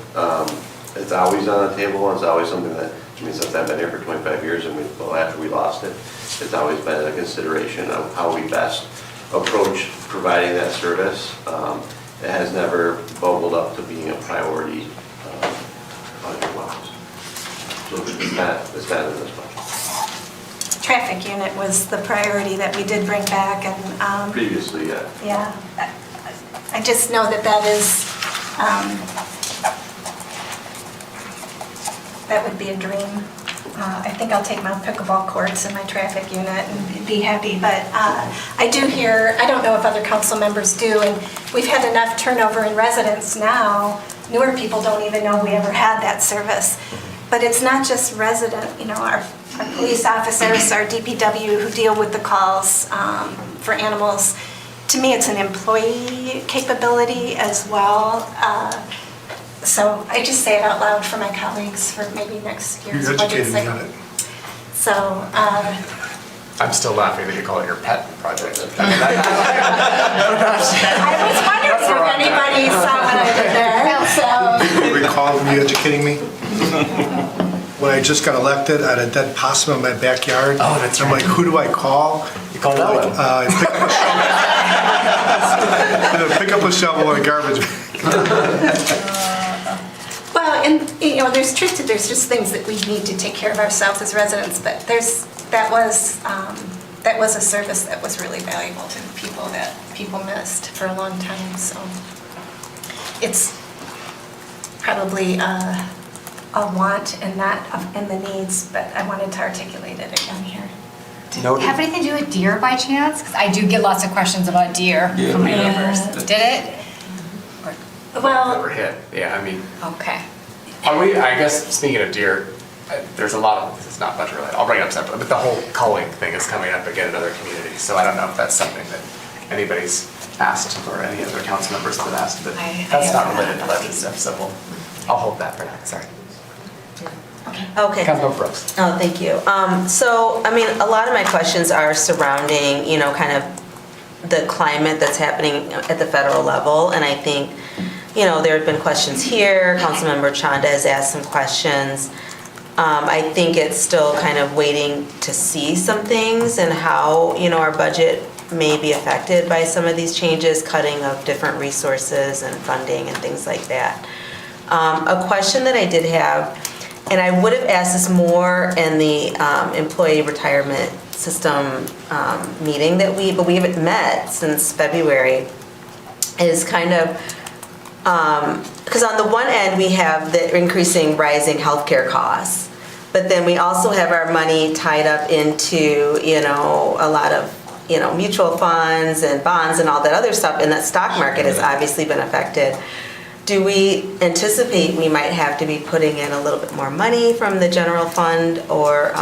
Speaker 15: It's always on the table, and it's always something that, I mean, since I've been here for 25 years, and after we lost it, it's always been a consideration of how we best approach providing that service. It has never bubbled up to being a priority budget-wise. So it's not in this budget.
Speaker 2: Traffic unit was the priority that we did bring back, and
Speaker 15: Previously, yeah.
Speaker 2: yeah, I just know that is, that would be a dream. I think I'll take my pickleball courts and my traffic unit and be happy, but I do hear, I don't know if other council members do, and we've had enough turnover in residents now, newer people don't even know we ever had that service. But it's not just resident, our police officers, our DPW who deal with the calls for animals. To me, it's an employee capability as well. So I just say it out loud for my colleagues for maybe next year's
Speaker 9: You're
Speaker 2: budget
Speaker 9: educating me
Speaker 2: cycle.
Speaker 9: on it.
Speaker 2: So,
Speaker 1: I'm still laughing that you call it your pet project.
Speaker 2: I was wondering if anybody saw what I did there, so.
Speaker 9: You recall me educating me? When I just got elected, I had a dead possum in my backyard.
Speaker 1: Oh, that's
Speaker 9: I'm
Speaker 1: right.
Speaker 9: like, who do I call?
Speaker 1: You call Ellen.
Speaker 9: Pick up a shovel and a garbage.
Speaker 2: Well, and, there's truth to, there's just things that we need to take care of ourselves as residents, but that was a service that was really valuable to the people that people missed for a long time, so. It's probably a want and not in the needs, but I wanted to articulate it again here.
Speaker 11: Did it have anything to do with deer by chance? Because I do get lots of questions about deer from my neighbors. Did it?
Speaker 2: Well,
Speaker 1: Never hit, yeah, I mean,
Speaker 11: Okay.
Speaker 1: I guess, speaking of deer, there's a lot of, it's not budget related, I'll bring it up separately, but the whole culling thing is coming up again in other communities, so I don't know if that's something that anybody's asked, or any other council members have asked, but that's not related to budget stuff, so I'll hold that for now, sorry.
Speaker 16: Okay.
Speaker 1: Councilmember Brooks.
Speaker 16: Oh, thank you. So, I mean, a lot of my questions are surrounding, kind of the climate that's happening at the federal level. And I think, there have been questions here. Councilmember Chanda has asked some questions. I think it's still kind of waiting to see some things and how, our budget may be affected by some of these changes, cutting of different resources and funding and things like that. A question that I did have, and I would have asked this more in the employee retirement system meeting but we haven't met since February, is kind of, because on the one end we have the rising healthcare costs, but then we also have our money tied up into, a lot of, mutual funds and bonds and all that other stuff, and that stock market has obviously been affected. Do we anticipate we might have to be putting in a little bit more money from the general fund or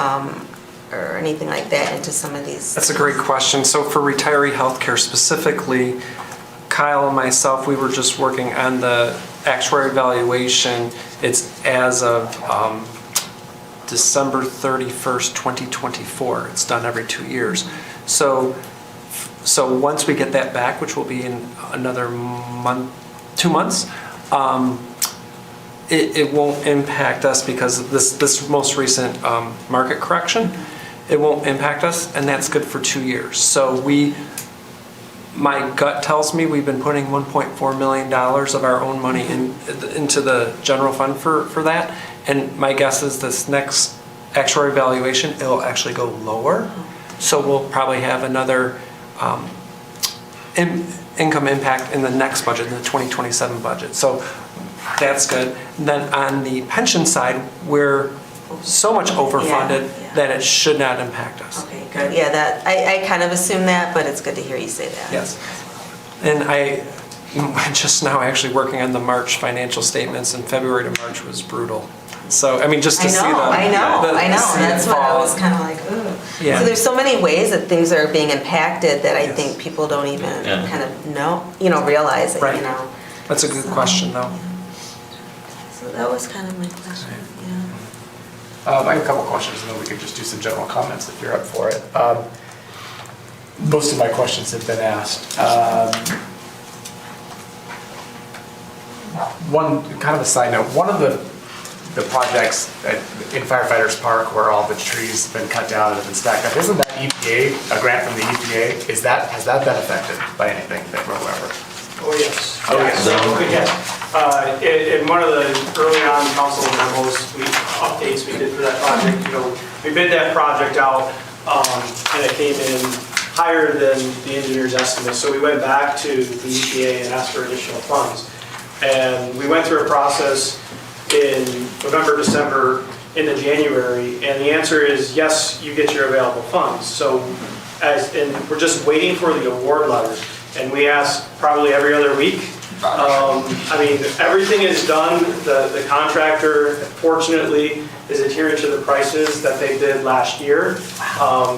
Speaker 16: anything like that into some of these?
Speaker 4: That's a great question. So for retiree healthcare specifically, Kyle and myself, we were just working on the actuary valuation. It's as of December 31st, 2024. It's done every 2 years. So once we get that back, which will be in another 2 months, it won't impact us because this most recent market correction, it won't impact us, and that's good for 2 years. So My gut tells me we've been putting $1.4 million of our own money into the general fund for that. And my guess is this next actuary valuation, it'll actually go lower. So we'll probably have another income impact in the next budget, in the 2027 budget. So that's good. And then on the pension side, we're so much overfunded that it should not impact us.
Speaker 16: Okay, good. Yeah, that, I kind of assumed that, but it's good to hear you say that.
Speaker 4: Yes. And I'm just now actually working on the March financial statements, and February to March was brutal. So, I mean, just to see them.
Speaker 16: I know. That's what I was kind of like, ooh.
Speaker 4: Yeah.
Speaker 16: So there's so many ways that things are being impacted that I think people don't even kind of know, realize it,
Speaker 4: Right. That's a good question, though.
Speaker 16: So that was kind of my question, yeah.
Speaker 1: I have a couple questions, and then we could just do some general comments if you're up for it. Most of my questions have been asked. One, kind of a side note, one of the projects in Firefighters Park where all the trees have been cut down and have been stacked up, isn't that EPA, a grant from the EPA? Has that been affected by anything that we're aware of?
Speaker 7: Oh, yes.
Speaker 1: Oh, yes.
Speaker 7: Yes. In one of the early on council memos, updates we did for that project, we bid that project out, and it came in higher than the engineer's estimate. So we went back to the EPA and asked for additional funds. And we went through a process in November, December, into January, and the answer is yes, you get your available funds. So, and we're just waiting for the award letter. And we ask probably every other week. I mean, everything is done. The contractor, fortunately, is adhering to the prices that they did last year.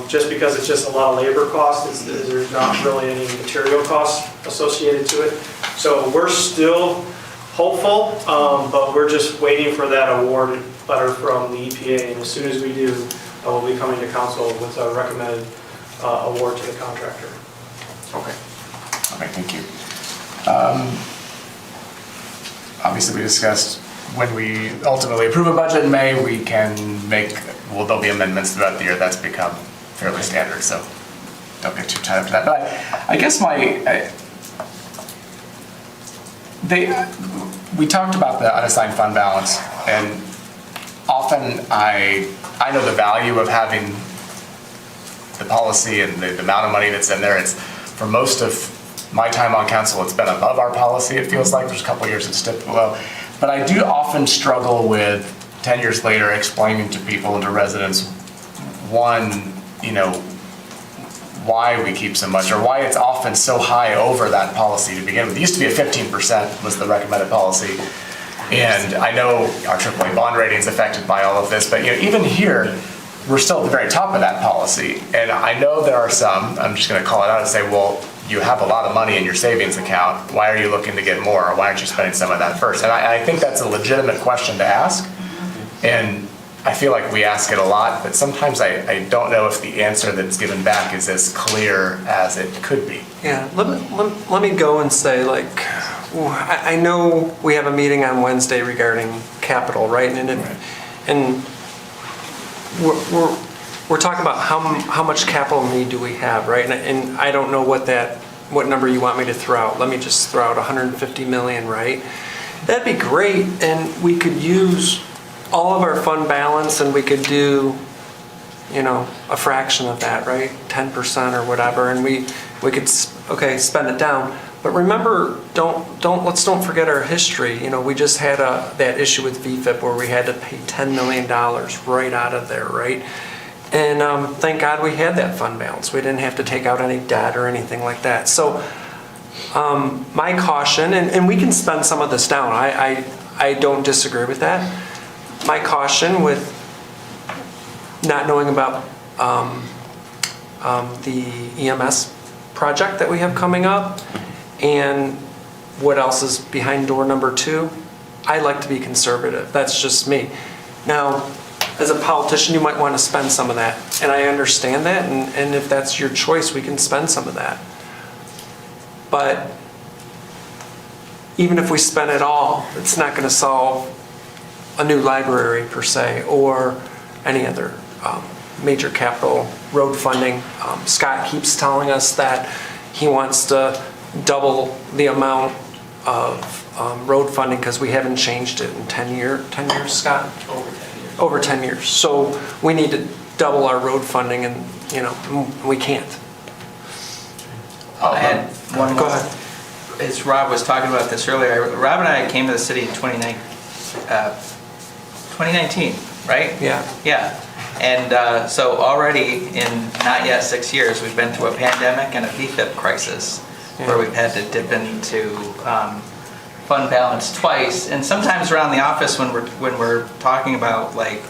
Speaker 7: Just because it's just a lot of labor costs, there's not really any material costs associated to it. So we're still hopeful, but we're just waiting for that award letter from the EPA. And as soon as we do, we'll be coming to council with a recommended award to the contractor.
Speaker 1: Okay. Okay, thank you. Obviously, we discussed when we ultimately approve a budget in May, there'll be amendments throughout the year. That's become fairly standard, so don't get too tied up to that. But I guess we talked about the unassigned fund balance, and often I know the value of having the policy and the amount of money that's in there. It's for most of my time on council, it's been above our policy, it feels like. There's a couple of years it's dipped below. But I do often struggle with, 10 years later, explaining to people and to residents, one, why we keep so much, or why it's often so high over that policy to begin with. It used to be at 15% was the recommended policy. And I know our AAA bond rating is affected by all of this, but even here, we're still at the very top of that policy. And I know there are some, I'm just going to call it out and say, well, you have a lot of money in your savings account. Why are you looking to get more? Or why aren't you spending some of that first? And I think that's a legitimate question to ask. And I feel like we ask it a lot, but sometimes I don't know if the answer that's given back is as clear as it could be.
Speaker 4: Yeah, let me go and say, I know we have a meeting on Wednesday regarding capital, right? And we're talking about how much capital need do we have, right? And I don't know what number you want me to throw out. Let me just throw out 150 million, right? That'd be great, and we could use all of our fund balance, and we could do, a fraction of that, right? 10% or whatever, and we could spend it down. But remember, let's don't forget our history. We just had that issue with VFIP where we had to pay $10 million right out of there, right? And thank God we had that fund balance. We didn't have to take out any debt or anything like that. So my caution, and we can spend some of this down. I don't disagree with that. My caution with not knowing about the EMS project that we have coming up and what else is behind door number 2, I like to be conservative. That's just me. Now, as a politician, you might want to spend some of that, and I understand that, and if that's your choice, we can spend some of that. But even if we spend it all, it's not going to solve a new library per se, or any other major capital road funding. Scott keeps telling us that, he wants to double the amount of road funding because we haven't changed it in 10 years, Scott? Over 10 years. So we need to double our road funding and, we can't.
Speaker 3: I had one
Speaker 4: Go
Speaker 3: more.
Speaker 4: ahead.
Speaker 3: As Rob was talking about this earlier, Rob and I came to the city in 2019, right?
Speaker 4: Yeah.
Speaker 3: Yeah. And so already in not yet 6 years, we've been through a pandemic and a VFIP crisis where we've had to dip into fund balance twice. And sometimes around the office when we're talking about like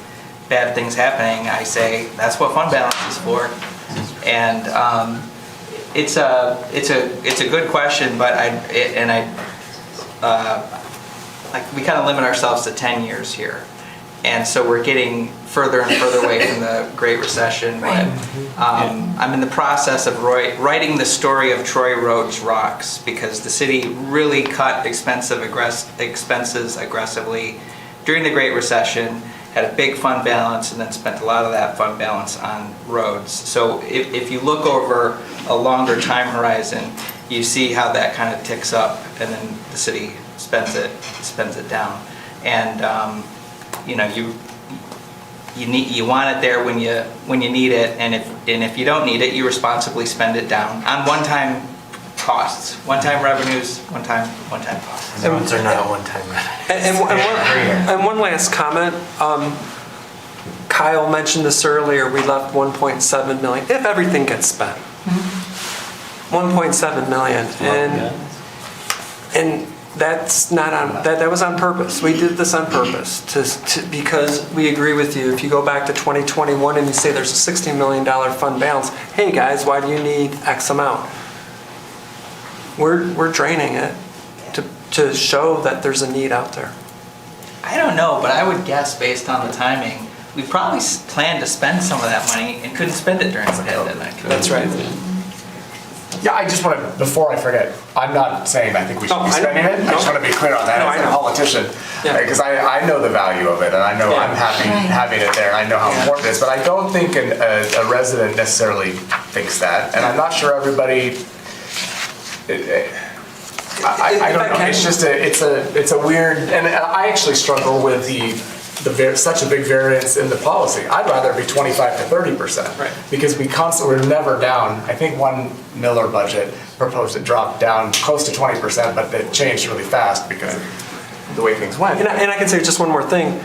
Speaker 3: bad things happening, I say, that's what fund balance is for. And it's a good question, but we kind of limit ourselves to 10 years here. And so we're getting further and further away from the Great Recession. But I'm in the process of writing the story of Troy Roads Rocks because the city really cut expenses aggressively during the Great Recession, had a big fund balance, and then spent a lot of that fund balance on roads. So if you look over a longer time horizon, you see how that kind of ticks up, and then the city spends it down. And you want it there when you need it, and if you don't need it, you responsibly spend it down on one-time costs, one-time revenues, one-time costs.
Speaker 8: Roads are not one-time revenues.
Speaker 4: And one last comment. Kyle mentioned this earlier. We left 1.7 million if everything gets spent. 1.7 million, and that's not on. That was on purpose. We did this on purpose because we agree with you. If you go back to 2021 and you say there's a $16 million fund balance, hey guys, why do you need X amount? We're draining it to show that there's a need out there.
Speaker 3: I don't know, but I would guess based on the timing, we probably planned to spend some of that money and couldn't spend it during the pandemic.
Speaker 4: That's right.
Speaker 1: Yeah, I just want to, before I forget, I'm not saying I think we should be spending it. I just want to be clear on that as a politician. Because I know the value of it, and I know I'm happy having it there, and I know how important it is. But I don't think a resident necessarily thinks that. And I'm not sure everybody, I don't know. It's just it's a weird, and I actually struggle with such a big variance in the policy. I'd rather be 25 to 30%, right? Because we're never down. I think one Miller budget proposed it dropped down close to 20%, but it changed really fast because of the way things went.
Speaker 4: And I can say just one more thing.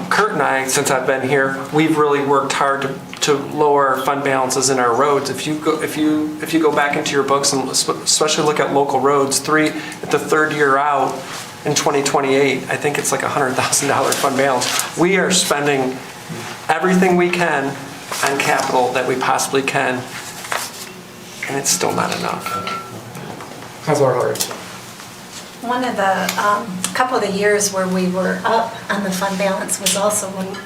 Speaker 4: Kurt and I, since I've been here, we've really worked hard to lower our fund balances in our roads. If you go back into your books and especially look at local roads, at the third year out in 2028, I think it's like $100,000 fund balance. We are spending everything we can on capital that we possibly can, and it's still not enough.
Speaker 1: Councilor Hurd.
Speaker 2: One of the, couple of the years where we were up on the fund balance was also when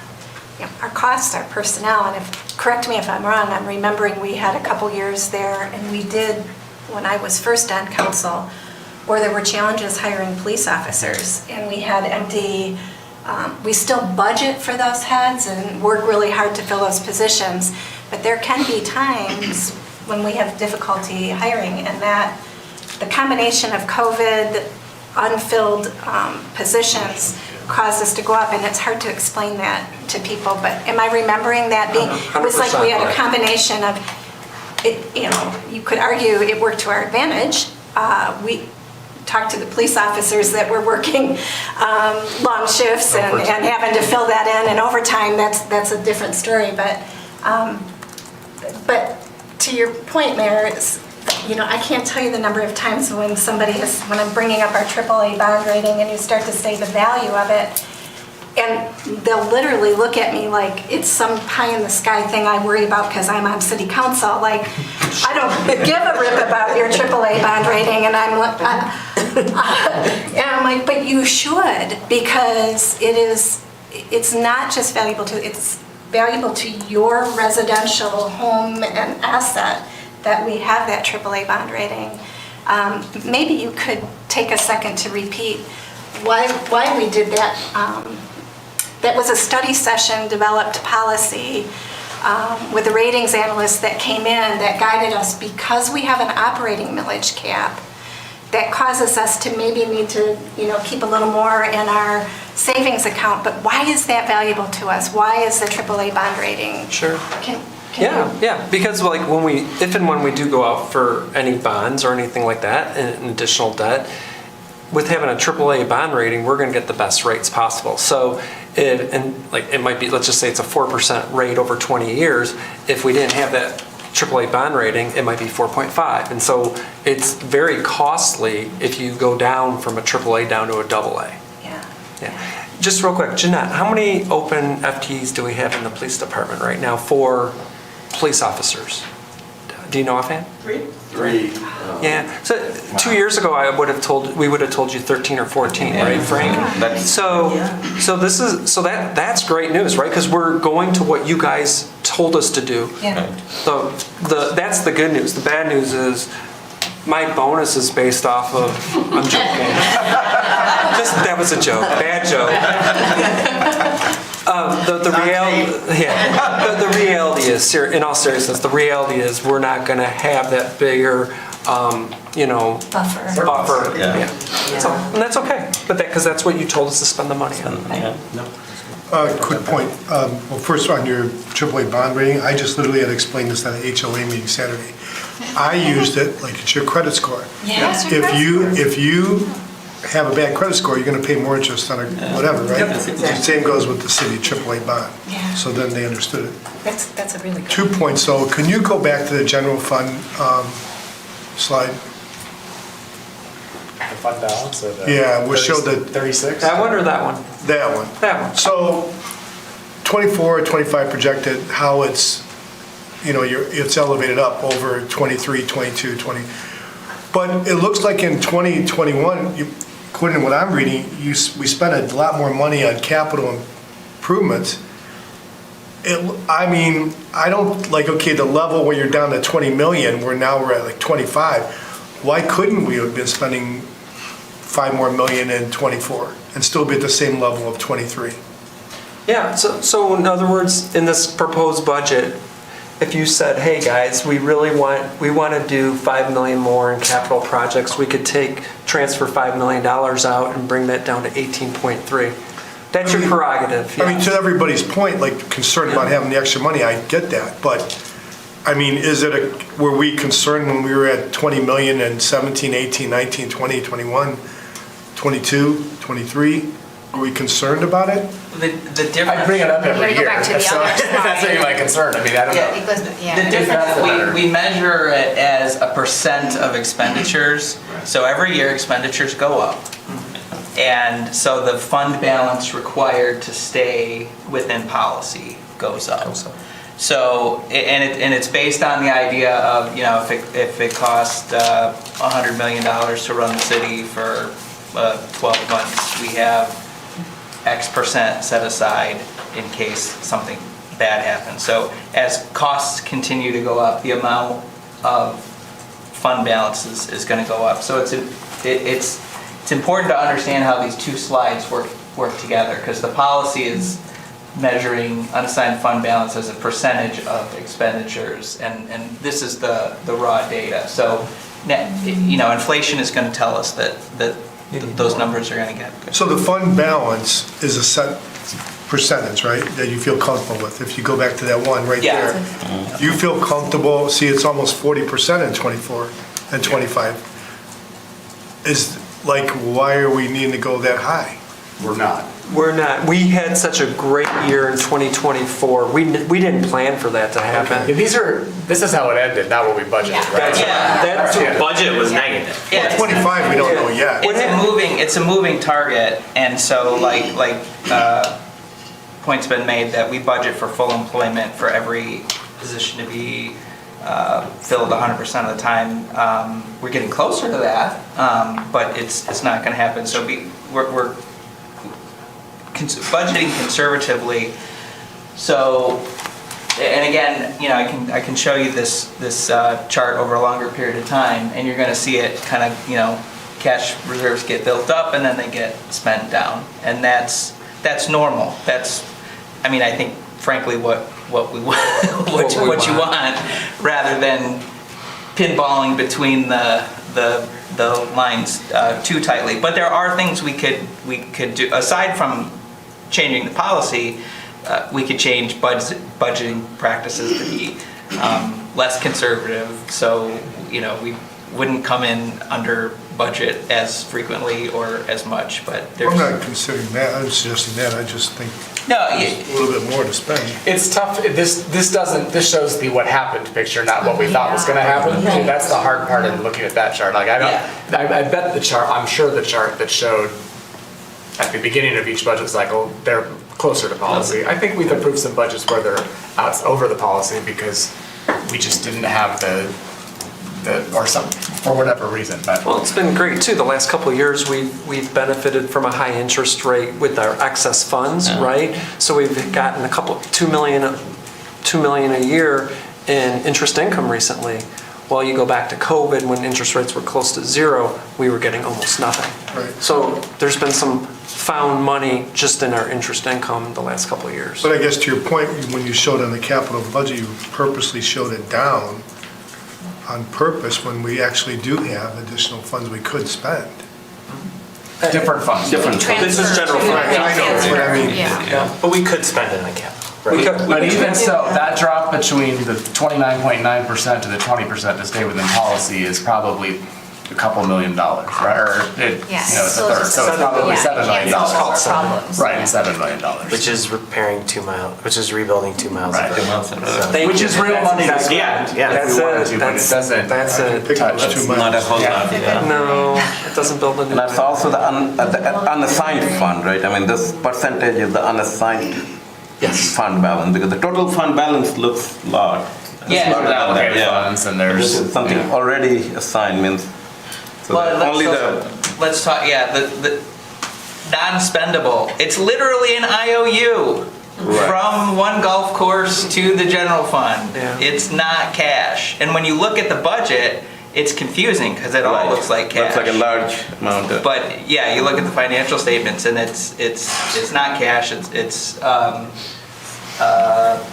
Speaker 2: our costs, our personnel, and correct me if I'm wrong, I'm remembering we had a couple years there, and we did, when I was first on council, where there were challenges hiring police officers, and we had empty, we still budget for those heads and work really hard to fill those positions, but there can be times when we have difficulty hiring, and that the combination of COVID, unfilled positions caused us to go up, and it's hard to explain that to people, but am I remembering that being, it was like we had a combination of, you could argue it worked to our advantage. We talked to the police officers that were working long shifts and having to fill that in, and overtime, that's a different story, but to your point, Mayor, I can't tell you the number of times when when I'm bringing up our AAA bond rating and you start to say the value of it, and they'll literally look at me like it's some pie in the sky thing I worry about because I'm on city council. Like, I don't give a rip about your AAA bond rating, and I'm like, but you should, because it's not just valuable it's valuable to your residential home and asset that we have that AAA bond rating. Maybe you could take a second to repeat why we did that. That was a study session, developed policy with the ratings analysts that came in that guided us, because we have an operating millage cap that causes us to maybe need to, keep a little more in our savings account. But why is that valuable to us? Why is the AAA bond rating?
Speaker 4: Sure.
Speaker 2: Can
Speaker 4: Yeah, because like if and when we do go out for any bonds or anything like that, and additional debt, with having a AAA bond rating, we're going to get the best rates possible. So, it might be, let's just say it's a 4% rate over 20 years. If we didn't have that AAA bond rating, it might be 4.5. And so it's very costly if you go down from a AAA down to a AA. Yeah. Just real quick, Jeanette, how many open FTEs do we have in the police department right now for police officers? Do you know offhand?
Speaker 15: 3.
Speaker 4: Yeah. So 2 years ago, we would have told you 13 or 14, right, Frank? That's great news, right? Because we're going to what you guys told us to do.
Speaker 2: Yeah.
Speaker 4: So that's the good news. The bad news is my bonus is based off of. I'm joking. That was a joke. Bad joke. The reality is, in all seriousness, the reality is we're not going to have that bigger, buffer.
Speaker 10: Yeah.
Speaker 4: So, and that's okay, because that's what you told us to spend the money on.
Speaker 9: Quick point. Well, first on your AAA bond rating, I just literally had to explain this at an HOA meeting Saturday. I used it like it's your credit score.
Speaker 2: Yeah.
Speaker 9: If you have a bad credit score, you're going to pay more interest on whatever, right?
Speaker 2: Yep.
Speaker 9: Same goes with the city AAA bond.
Speaker 2: Yeah.
Speaker 9: So then they understood it.
Speaker 2: That's a really good.
Speaker 9: 2 points. So can you go back to the general fund slide?
Speaker 1: The fund balance?
Speaker 9: Yeah, we'll show the
Speaker 1: 36?
Speaker 4: That one or that one?
Speaker 9: That one.
Speaker 4: That one.
Speaker 9: So 24, 25 projected, how it's, it's elevated up over 23, 22, 20. But it looks like in 2021, according to what I'm reading, we spent a lot more money on capital improvements. I don't the level where you're down to 20 million, where now we're at like 25. Why couldn't we have been spending 5 more million in 24 and still be at the same level of 23?
Speaker 4: Yeah, so in other words, in this proposed budget, if you said, hey guys, we want to do 5 million more in capital projects, we could transfer $5 million out and bring that down to 18.3. That's your prerogative.
Speaker 9: Yeah. I mean, to everybody's point, concerned about having the extra money, I get that, but were we concerned when we were at 20 million in 17, 18, 19, 20, 21, 22, 23? Are we concerned about it?
Speaker 3: The difference.
Speaker 1: I bring it up every
Speaker 11: Go
Speaker 1: year.
Speaker 11: back to the
Speaker 1: So
Speaker 11: other slide.
Speaker 1: that's really my concern. I don't know.
Speaker 11: It goes,
Speaker 3: The difference, we measure it as a percent of expenditures. So every year expenditures go up. And so the fund balance required to stay within policy goes up. So, and it's based on the idea of, if it cost $100 million to run the city for 12 months, we have X percent set aside in case something bad happens. So as costs continue to go up, the amount of fund balance is going to go up. So it's important to understand how these two slides work together, because the policy is measuring unassigned fund balance as a percentage of expenditures, and this is the raw data. So inflation is going to tell us that those numbers are going to get good.
Speaker 9: So the fund balance is a set percentage, right, that you feel comfortable with? If you go back to that one right there, you feel comfortable, see, it's almost 40% in 24 and 25. Why are we needing to go that high?
Speaker 1: We're not.
Speaker 4: We had such a great year in 2024. We didn't plan for that to happen.
Speaker 1: Yeah, this is how it ended, not what we budgeted, right?
Speaker 8: That's budget was negative.
Speaker 3: Yeah,
Speaker 9: 25, we don't know yet.
Speaker 3: It's a moving target, and so point's been made that we budget for full employment for every position to be filled 100% of the time. We're getting closer to that, but it's not going to happen. So we're budgeting conservatively. So, and again, I can show you this chart over a longer period of time, and you're going to see it kind of cash reserves get built up and then they get spent down, and that's normal. I think frankly what we what you want, rather than pinballing between the lines too tightly. But there are things we could do aside from changing the policy. We could change budgeting practices to be less conservative, so we wouldn't come in under budget as frequently or as much. But there's
Speaker 9: I'm not considering that, I'm suggesting that, I just think
Speaker 3: no,
Speaker 9: there's a little bit more to spend.
Speaker 1: It's tough, this shows the what happened picture, not what we thought was gonna happen. That's the hard part in looking at that chart. Like, I bet the chart, I'm sure the chart that showed at the beginning of each budget cycle, they're closer to policy. I think we've approved some budgets where they're over the policy because we just didn't have or some, for whatever reason, but.
Speaker 4: Well, it's been great too. The last couple of years, we've benefited from a high interest rate with our excess funds, right? So we've gotten $2 million a year in interest income recently. Well, you go back to COVID when interest rates were close to zero, we were getting almost nothing.
Speaker 9: Right.
Speaker 4: So there's been some found money just in our interest income the last couple of years.
Speaker 9: But I guess to your point, when you showed on the capital budget, you purposely showed it down on purpose when we actually do have additional funds we could spend.
Speaker 1: Different funds.
Speaker 4: This is general fund.
Speaker 9: I know, but I mean,
Speaker 8: Yeah, but we could spend it on capital.
Speaker 1: But even so, that drop between the 29.9% to the 20% to stay within policy is probably a couple $1 million, right? Or it's a third, so it's probably $7 million. Right, $7 million.
Speaker 8: Which is which is rebuilding 2 miles.
Speaker 1: Right.
Speaker 8: of road.
Speaker 1: Which is real money to spend.
Speaker 8: Yeah.
Speaker 1: If we wanted to, but it doesn't.
Speaker 4: That's it.
Speaker 1: touch
Speaker 9: That's
Speaker 1: us.
Speaker 9: too much.
Speaker 10: Not a whole lot.
Speaker 4: No, it doesn't build a new.
Speaker 10: And that's also the unassigned fund, right? I mean, this percentage is the unassigned fund balance, because the total fund balance looks large.
Speaker 1: Yeah, there's allocated funds and there's.
Speaker 10: This is something already assigned means, so
Speaker 3: Well,
Speaker 10: that only
Speaker 3: let's talk, the non-spendable, it's literally an IOU from one golf course to the general fund.
Speaker 4: Yeah.
Speaker 3: It's not cash. And when you look at the budget, it's confusing because it all looks like cash.
Speaker 10: looks like a large amount of.
Speaker 3: But yeah, you look at the financial statements and it's not cash, it's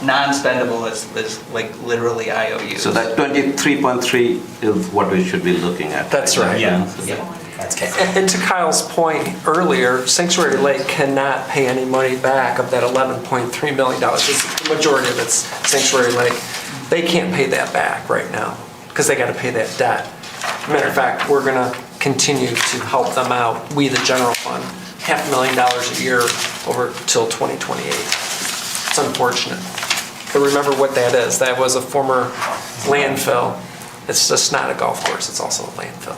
Speaker 3: non-spendable is like literally IOUs.
Speaker 10: So that 23.3 is what we should be looking at.
Speaker 4: That's right.
Speaker 10: Yeah.
Speaker 8: That's cash.
Speaker 4: And to Kyle's point earlier, Sanctuary Lake cannot pay any money back of that $11.3 million. The majority of it's Sanctuary Lake. They can't pay that back right now because they got to pay that debt. Matter of fact, we're going to continue to help them out, we the general fund, $500,000 a year over till 2028. It's unfortunate. But remember what that is. That was a former landfill. It's just not a golf course, it's also a landfill.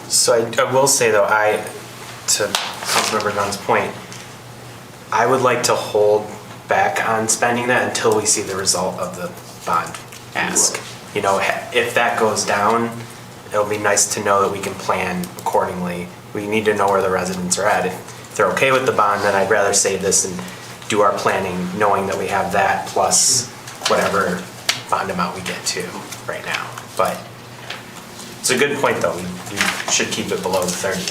Speaker 8: So I will say though, to Councilmember Gunn's point, I would like to hold back on spending that until we see the result of the bond ask. You know, if that goes down, it'll be nice to know that we can plan accordingly. We need to know where the residents are at. If they're okay with the bond, then I'd rather save this and do our planning knowing that we have that plus whatever bond amount we get to right now. But it's a good point though, we should keep it below the 30.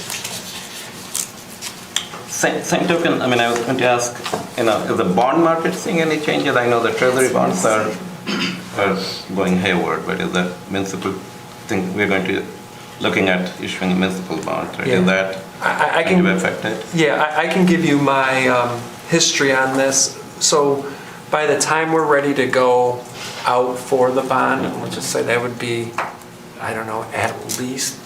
Speaker 10: Same token, I mean, I was going to ask, is the bond market seeing any changes? I know the treasury bonds are going hayward, but is that municipal thing, we're going to, looking at issuing a municipal bond, right?
Speaker 4: Yeah.
Speaker 10: Is that
Speaker 4: I
Speaker 10: going to
Speaker 4: can
Speaker 10: be affected?
Speaker 4: Yeah, I can give you my history on this. So by the time we're ready to go out for the bond, let's just say that would be, I don't know, at least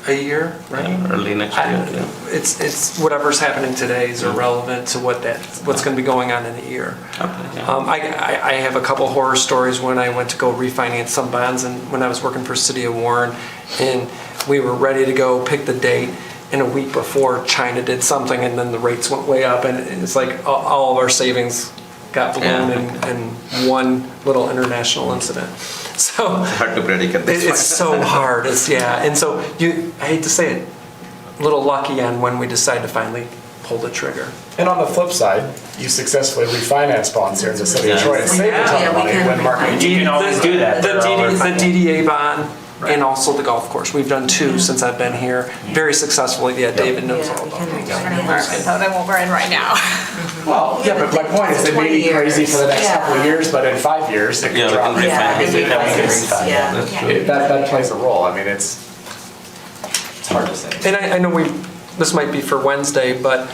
Speaker 4: a year, right?
Speaker 10: Yeah, early next year, yeah.
Speaker 4: It's whatever's happening today is irrelevant to what's going to be going on in a year.
Speaker 10: Okay, yeah.
Speaker 4: I have a couple horror stories when I went to go refinance some bonds and when I was working for City of Warren, and we were ready to go pick the date, and a week before China did something and then the rates went way up, and it's like all of our savings got ballooned in one little international incident. So
Speaker 10: It's hard to predict at this point.
Speaker 4: it's so hard. And so I hate to say it, a little lucky on when we decide to finally pull the trigger.
Speaker 1: And on the flip side, you successfully refinance bonds here in the city of Troy and save a ton of money when market.
Speaker 8: You can always do that.
Speaker 4: The DDA bond and also the golf course. We've done two since I've been here, very successfully. Yeah, David knows all about it.
Speaker 11: So then what we're in right now.
Speaker 1: Well, yeah, but my point is, it may be crazy for the next couple of years, but in 5 years, it
Speaker 10: Yeah,
Speaker 1: could
Speaker 10: we
Speaker 1: drop.
Speaker 10: can refine
Speaker 1: I mean,
Speaker 10: it.
Speaker 1: it's-
Speaker 16: Yeah.
Speaker 1: That plays a role. I mean, it's hard to say.
Speaker 4: And I know this might be for Wednesday, but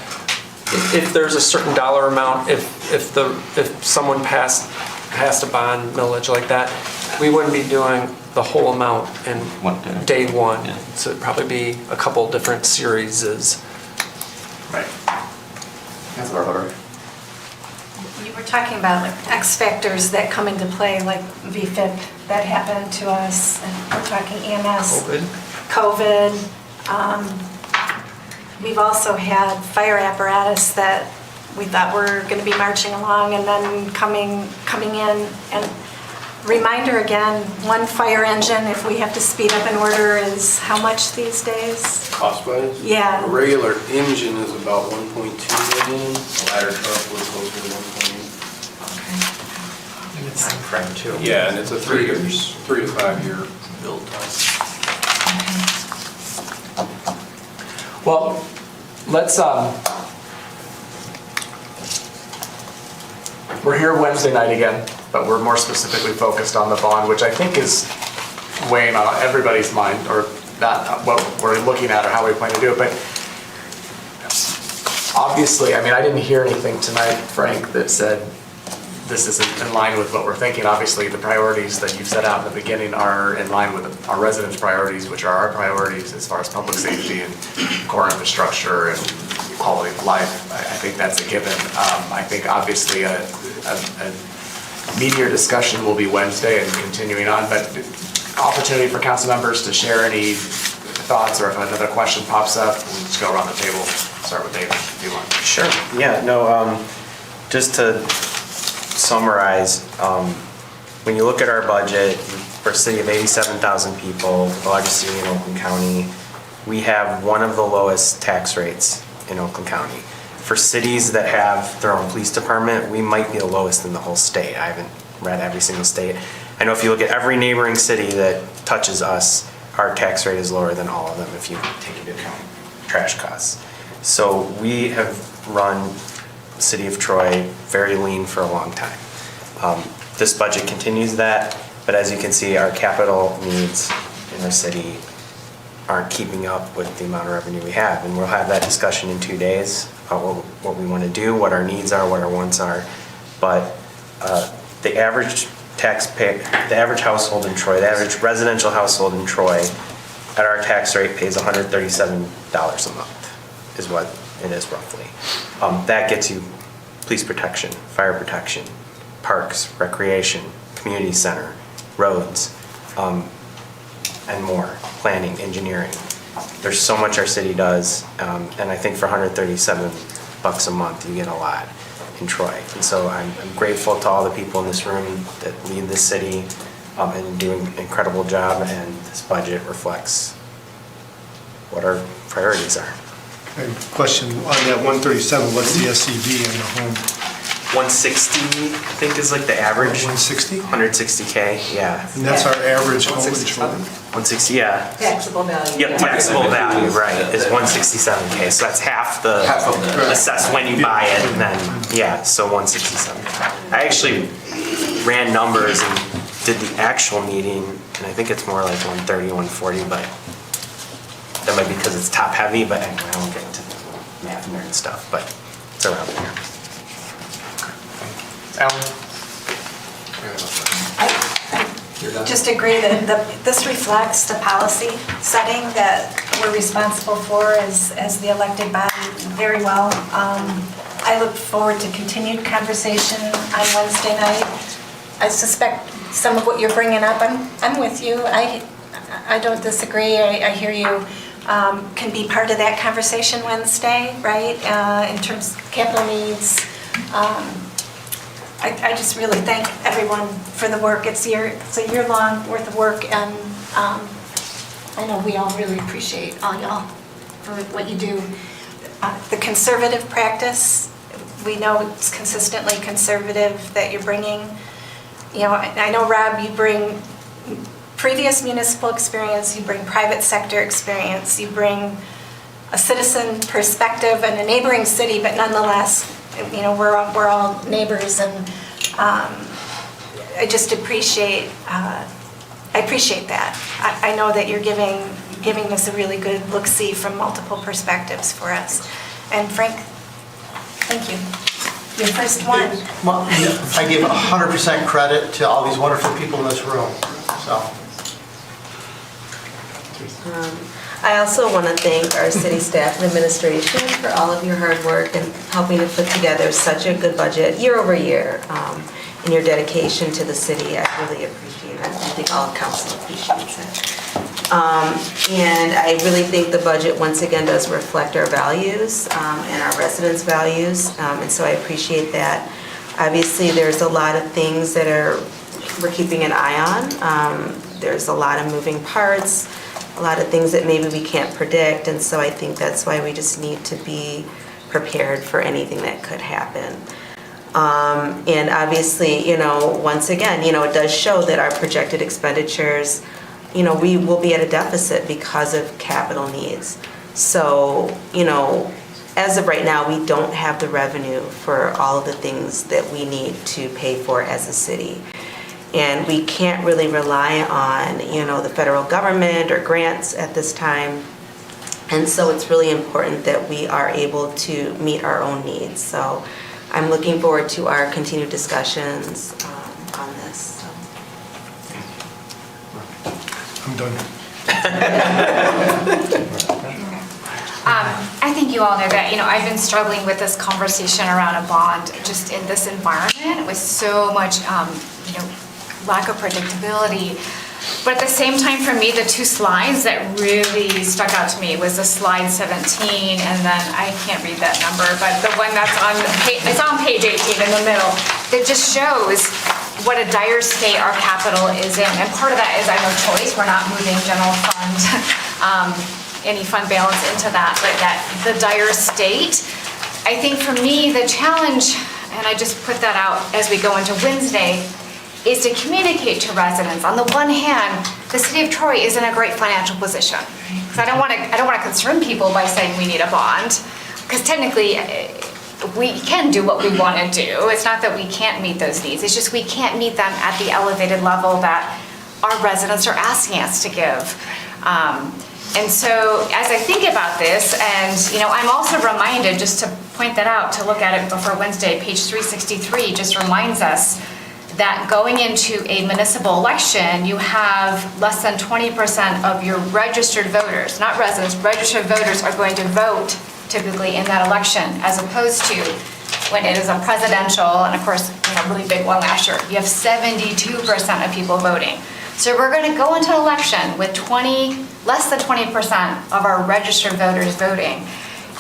Speaker 4: if there's a certain dollar amount, if someone passed a bond millage like that, we wouldn't be doing the whole amount in day one.
Speaker 10: Yeah.
Speaker 4: So it'd probably be a couple different series.
Speaker 1: Right. Councilor Hubbard.
Speaker 2: You were talking about like X factors that come into play, like VFIP that happened to us, and we're talking EMS. COVID. We've also had fire apparatus that we thought were going to be marching along and then coming in. And reminder again, one fire engine, if we have to speed up an order, is how much these days?
Speaker 17: Cost-wise?
Speaker 2: Yeah.
Speaker 17: A regular engine is about 1.2 million, a ladder truck was closer to 1.8.
Speaker 4: And it's time frame too.
Speaker 17: Yeah, and it's a 3 to 5 year build time.
Speaker 1: Well, let's, we're here Wednesday night again, but we're more specifically focused on the bond, which I think is weighing on everybody's mind, or not what we're looking at or how we plan to do it, but obviously, I mean, I didn't hear anything tonight, Frank, that said this isn't in line with what we're thinking. Obviously, the priorities that you set out in the beginning are in line with our residents' priorities, which are our priorities as far as public safety and core infrastructure and quality of life. I think that's a given. I think obviously a meatier discussion will be Wednesday and continuing on, but opportunity for council members to share any thoughts, or if another question pops up, we'll just go around the table. Start with David, if you want.
Speaker 8: Sure, yeah, no, just to summarize, when you look at our budget, for a city of 87,000 people, the largest city in Oakland County, we have one of the lowest tax rates in Oakland County. For cities that have their own police department, we might be the lowest in the whole state. I haven't read every single state. I know if you look at every neighboring city that touches us, our tax rate is lower than all of them if you take into account trash costs. So we have run the city of Troy very lean for a long time. This budget continues that, but as you can see, our capital needs in our city aren't keeping up with the amount of revenue we have. And we'll have that discussion in 2 days about what we want to do, what our needs are, what our wants are. But the average taxpayer, the average household in Troy, the average residential household in Troy at our tax rate pays $137 a month, is what it is roughly. That gets you police protection, fire protection, parks, recreation, community center, roads, and more, planning, engineering. There's so much our city does, and I think for $137 a month, you get a lot in Troy. And so I'm grateful to all the people in this room that lead this city and do an incredible job, and this budget reflects what our priorities are.
Speaker 9: And question on that 137, what's the SCV in the home?
Speaker 8: 160, I think, is like the average.
Speaker 9: 160?
Speaker 8: 160K, yeah.
Speaker 9: And that's our average home in Troy?
Speaker 8: 160, yeah.
Speaker 13: Taxable value.
Speaker 8: Yep, taxable value, right, is 167K, so that's half the assessed when you buy it, and then, yeah, so 167. I actually ran numbers and did the actual meeting, and I think it's more like 130, 140, but that might be because it's top heavy, but anyway, I won't get into the math nerd stuff, but it's around there.
Speaker 1: Alan?
Speaker 2: Just agree that this reflects the policy setting that we're responsible for as the elected body very well. I look forward to continued conversation on Wednesday night. I suspect some of what you're bringing up, I'm with you. I don't disagree. I hear you. Can be part of that conversation Wednesday, right? In terms of capital needs. I just really thank everyone for the work. It's a year-long worth of work, and I know we all really appreciate all y'all for what you do. The conservative practice, we know it's consistently conservative that you're bringing. You know, I know, Rob, you bring previous municipal experience, you bring private sector experience, you bring a citizen perspective and a neighboring city, but nonetheless we're all neighbors, and I just appreciate, I appreciate that. I know that you're giving us a really good look-see from multiple perspectives for us. And Frank, thank you. Your first one.
Speaker 5: Well, I give 100% credit to all these wonderful people in this room, so.
Speaker 16: I also want to thank our city staff and administration for all of your hard work and helping to put together such a good budget year over year, and your dedication to the city. I really appreciate it. I think all of council appreciates it. And I really think the budget once again does reflect our values and our residents' values, and so I appreciate that. Obviously, there's a lot of things that we're keeping an eye on. There's a lot of moving parts, a lot of things that maybe we can't predict, and so I think that's why we just need to be prepared for anything that could happen. And obviously, once again, it does show that our projected expenditures, we will be at a deficit because of capital needs. So, as of right now, we don't have the revenue for all of the things that we need to pay for as a city. And we can't really rely on, the federal government or grants at this time. And so it's really important that we are able to meet our own needs. So I'm looking forward to our continued discussions on this. So.
Speaker 9: I'm done.
Speaker 11: I think you all know that, I've been struggling with this conversation around a bond just in this environment with so much, lack of predictability. But at the same time, for me, the two slides that really stuck out to me was the slide 17, and then I can't read that number, but the one that's it's on page 18 in the middle, that just shows what a dire state our capital is in. And part of that is I have no choice. We're not moving general fund, any fund balance into that, but that the dire state, I think for me, the challenge, and I just put that out as we go into Wednesday, is to communicate to residents. On the one hand, the city of Troy is in a great financial position. Because I don't want to concern people by saying we need a bond, because technically we can do what we want to do. It's not that we can't meet those needs. It's just we can't meet them at the elevated level that our residents are asking us to give. And so as I think about this, and I'm also reminded, just to point that out, to look at it before Wednesday, page 363 just reminds us that going into a municipal election, you have less than 20% of your registered voters, not residents, registered voters are going to vote typically in that election, as opposed to when it is a presidential, and of course, a really big one last year, you have 72% of people voting. So we're going to go into an election with less than 20% of our registered voters voting.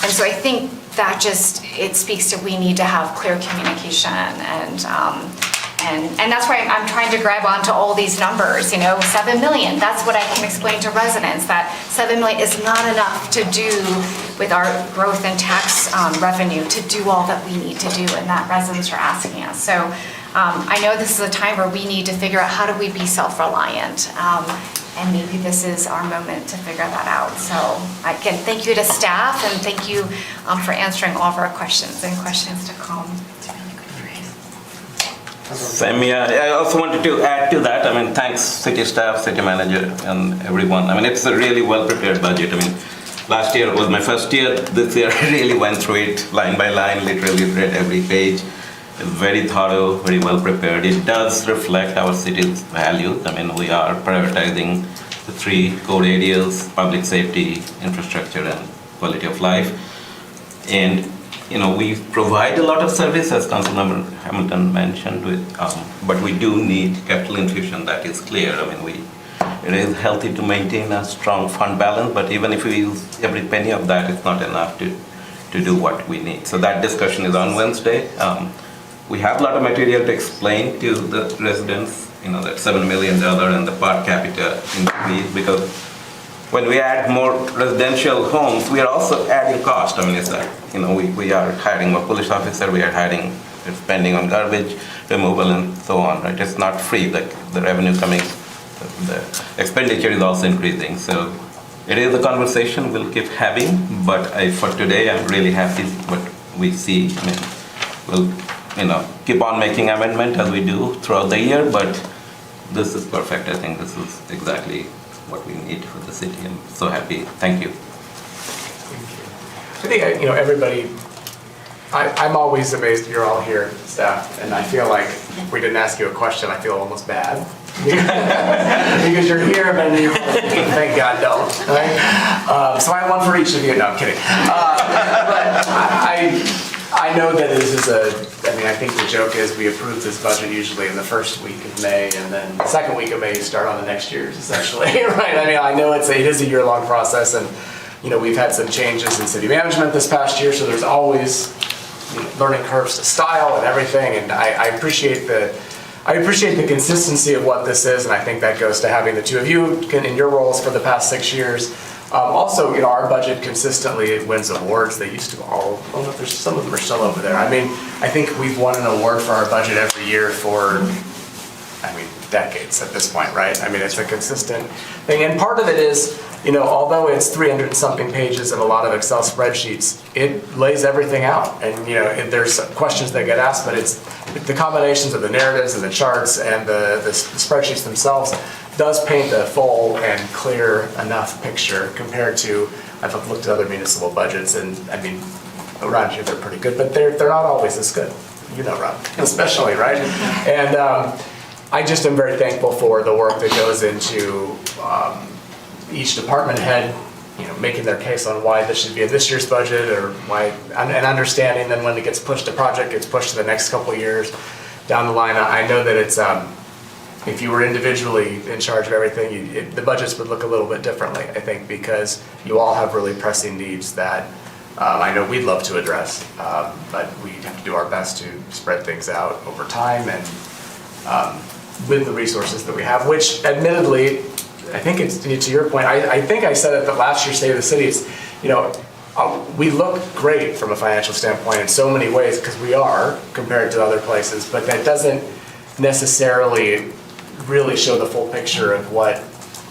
Speaker 11: And so I think that it speaks to we need to have clear communication, and that's why I'm trying to grab onto all these numbers, 7 million, that's what I can explain to residents, that 7 million is not enough to do with our growth and tax revenue to do all that we need to do, and that residents are asking us. So I know this is a time where we need to figure out how do we be self-reliant, and maybe this is our moment to figure that out. So again, thank you to staff, and thank you for answering all of our questions and questions to come.
Speaker 10: Sammy, I also wanted to add to that. Thanks city staff, city manager, and everyone. It's a really well-prepared budget. Last year was my first year. This year I really went through it line by line, literally read every page. It's very thorough, very well-prepared. It does reflect our city's values. We are prioritizing the 3 core areas: public safety, infrastructure, and quality of life. And we provide a lot of service, as Councilmember Hamilton mentioned, but we do need capital infusion, that is clear. It is healthy to maintain a strong fund balance, but even if we use every penny of that, it's not enough to do what we need. So that discussion is on Wednesday. We have a lot of material to explain to the residents, that $7 million and the per capita increase, because when we add more residential homes, we are also adding cost. It's that, we are hiring more police officer, we are spending on garbage removal and so on, right? It's not free, the revenue coming, the expenditure is also increasing. So it is a conversation we'll keep having, but for today, I'm really happy what we see. we'll, keep on making amendment as we do throughout the year, but this is perfect. I think this is exactly what we need for the city. I'm so happy. Thank you.
Speaker 1: I think, everybody, I'm always amazed you're all here, staff, and I feel like if we didn't ask you a question, I feel almost bad. Because you're here, but you're thank God don't. Right? So I have one for each of you. No, I'm kidding. But I know that this is I think the joke is we approve this budget usually in the first week of May, and then the second week of May you start on the next year's, essentially, right? I know it is a year-long process, and we've had some changes in city management this past year, so there's always learning curves to style and everything, and I appreciate the consistency of what this is, and I think that goes to having the two of you in your roles for the past 6 years. Also, our budget consistently wins awards. They used to all, I don't know if there's, some of them are still over there. I think we've won an award for our budget every year for, decades at this point, right? It's a consistent thing. And part of it is, although it's 300 and something pages of a lot of Excel spreadsheets, it lays everything out. And, there's questions that get asked, but it's the combinations of the narratives and the charts and the spreadsheets themselves does paint a full and clear enough picture compared to, I've looked at other municipal budgets, and around here they're pretty good, but they're not always as good. Rob, especially, right? And I just am very thankful for the work that goes into each department head, making their case on why this should be in this year's budget, or why, and understanding then when it gets pushed, the project gets pushed to the next couple of years down the line. I know that it's, if you were individually in charge of everything, the budgets would look a little bit differently, I think, because you all have really pressing needs that I know we'd love to address, but we have to do our best to spread things out over time and with the resources that we have, which admittedly, I think it's, to your point, I think I said at the last year's State of the City, it's, we look great from a financial standpoint in so many ways, because we are compared to other places, but that doesn't necessarily really show the full picture of what,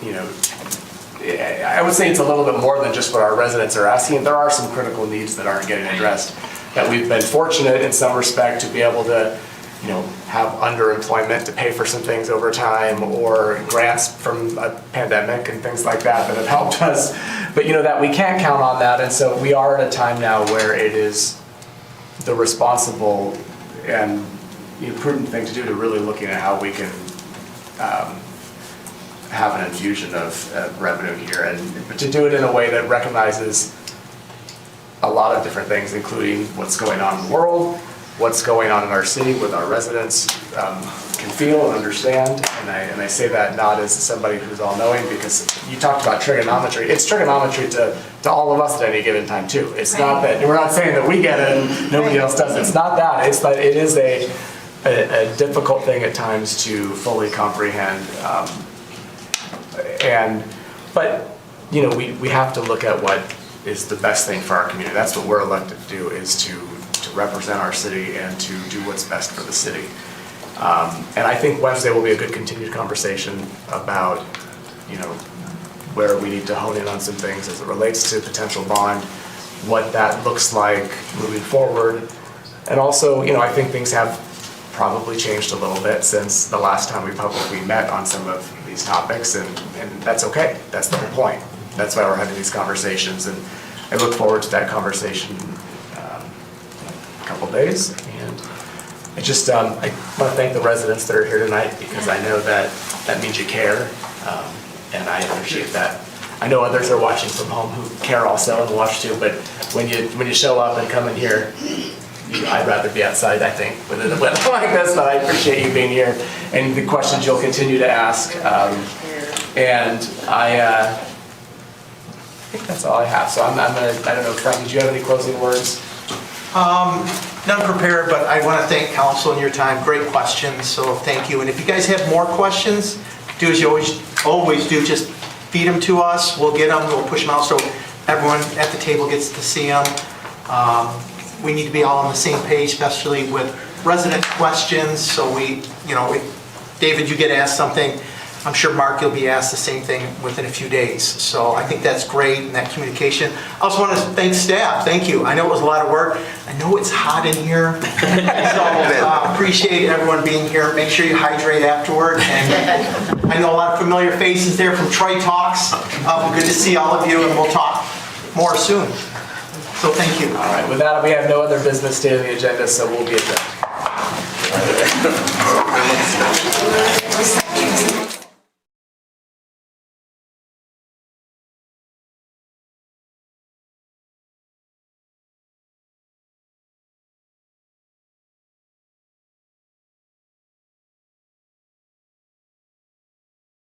Speaker 1: I would say it's a little bit more than just what our residents are asking. There are some critical needs that aren't getting addressed, that we've been fortunate in some respect to be able to have underemployment to pay for some things over time, or grants from a pandemic and things like that have helped us. But that we can't count on that, and so we are at a time now where it is the responsible and prudent thing to do to really looking at how we can have an infusion of revenue here, and to do it in a way that recognizes a lot of different things, including what's going on in the world, what's going on in our city with our residents can feel and understand. And I say that not as somebody who's all-knowing, because you talked about trigonometry. It's trigonometry to all of us at any given time too. It's not that, we're not saying that we get it and nobody else does. It's not that. It's that it is a difficult thing at times to fully comprehend. But we have to look at what is the best thing for our community. That's what we're elected to do, is to represent our city and to do what's best for the city. And I think Wednesday will be a good continued conversation about, where we need to hone in on some things as it relates to potential bond, what that looks like moving forward. And also, I think things have probably changed a little bit since the last time we publicly met on some of these topics, and that's okay. That's the whole point. That's why we're having these conversations, and I look forward to that conversation a couple days. And I just I want to thank the residents that are here tonight, because I know that means you care, and I appreciate that. I know others are watching from home who care also and watch too, but when you show up and come in here, I'd rather be outside, I think, with a weather like this, but I appreciate you being here and the questions you'll continue to ask. And I think that's all I have. So I'm gonna, I don't know, Frank, did you have any closing words?
Speaker 5: None prepared, but I want to thank council and your time. Great questions, so thank you. And if you guys have more questions, do as you always do, just feed them to us. We'll get them, we'll push them out so everyone at the table gets to see them. We need to be all on the same page, especially with resident questions. So David, you get asked something, I'm sure Mark, you'll be asked the same thing within a few days. So I think that's great, and that communication. I also want to thank staff. Thank you. I know it was a lot of work. I know it's hot in here. So appreciate everyone being here. Make sure you hydrate afterward. And I know a lot of familiar faces there from Troy Talks. Good to see all of you, and we'll talk more soon. So thank you.
Speaker 1: All right, with that, we have no other business stayed on the agenda, so we'll be adjourned.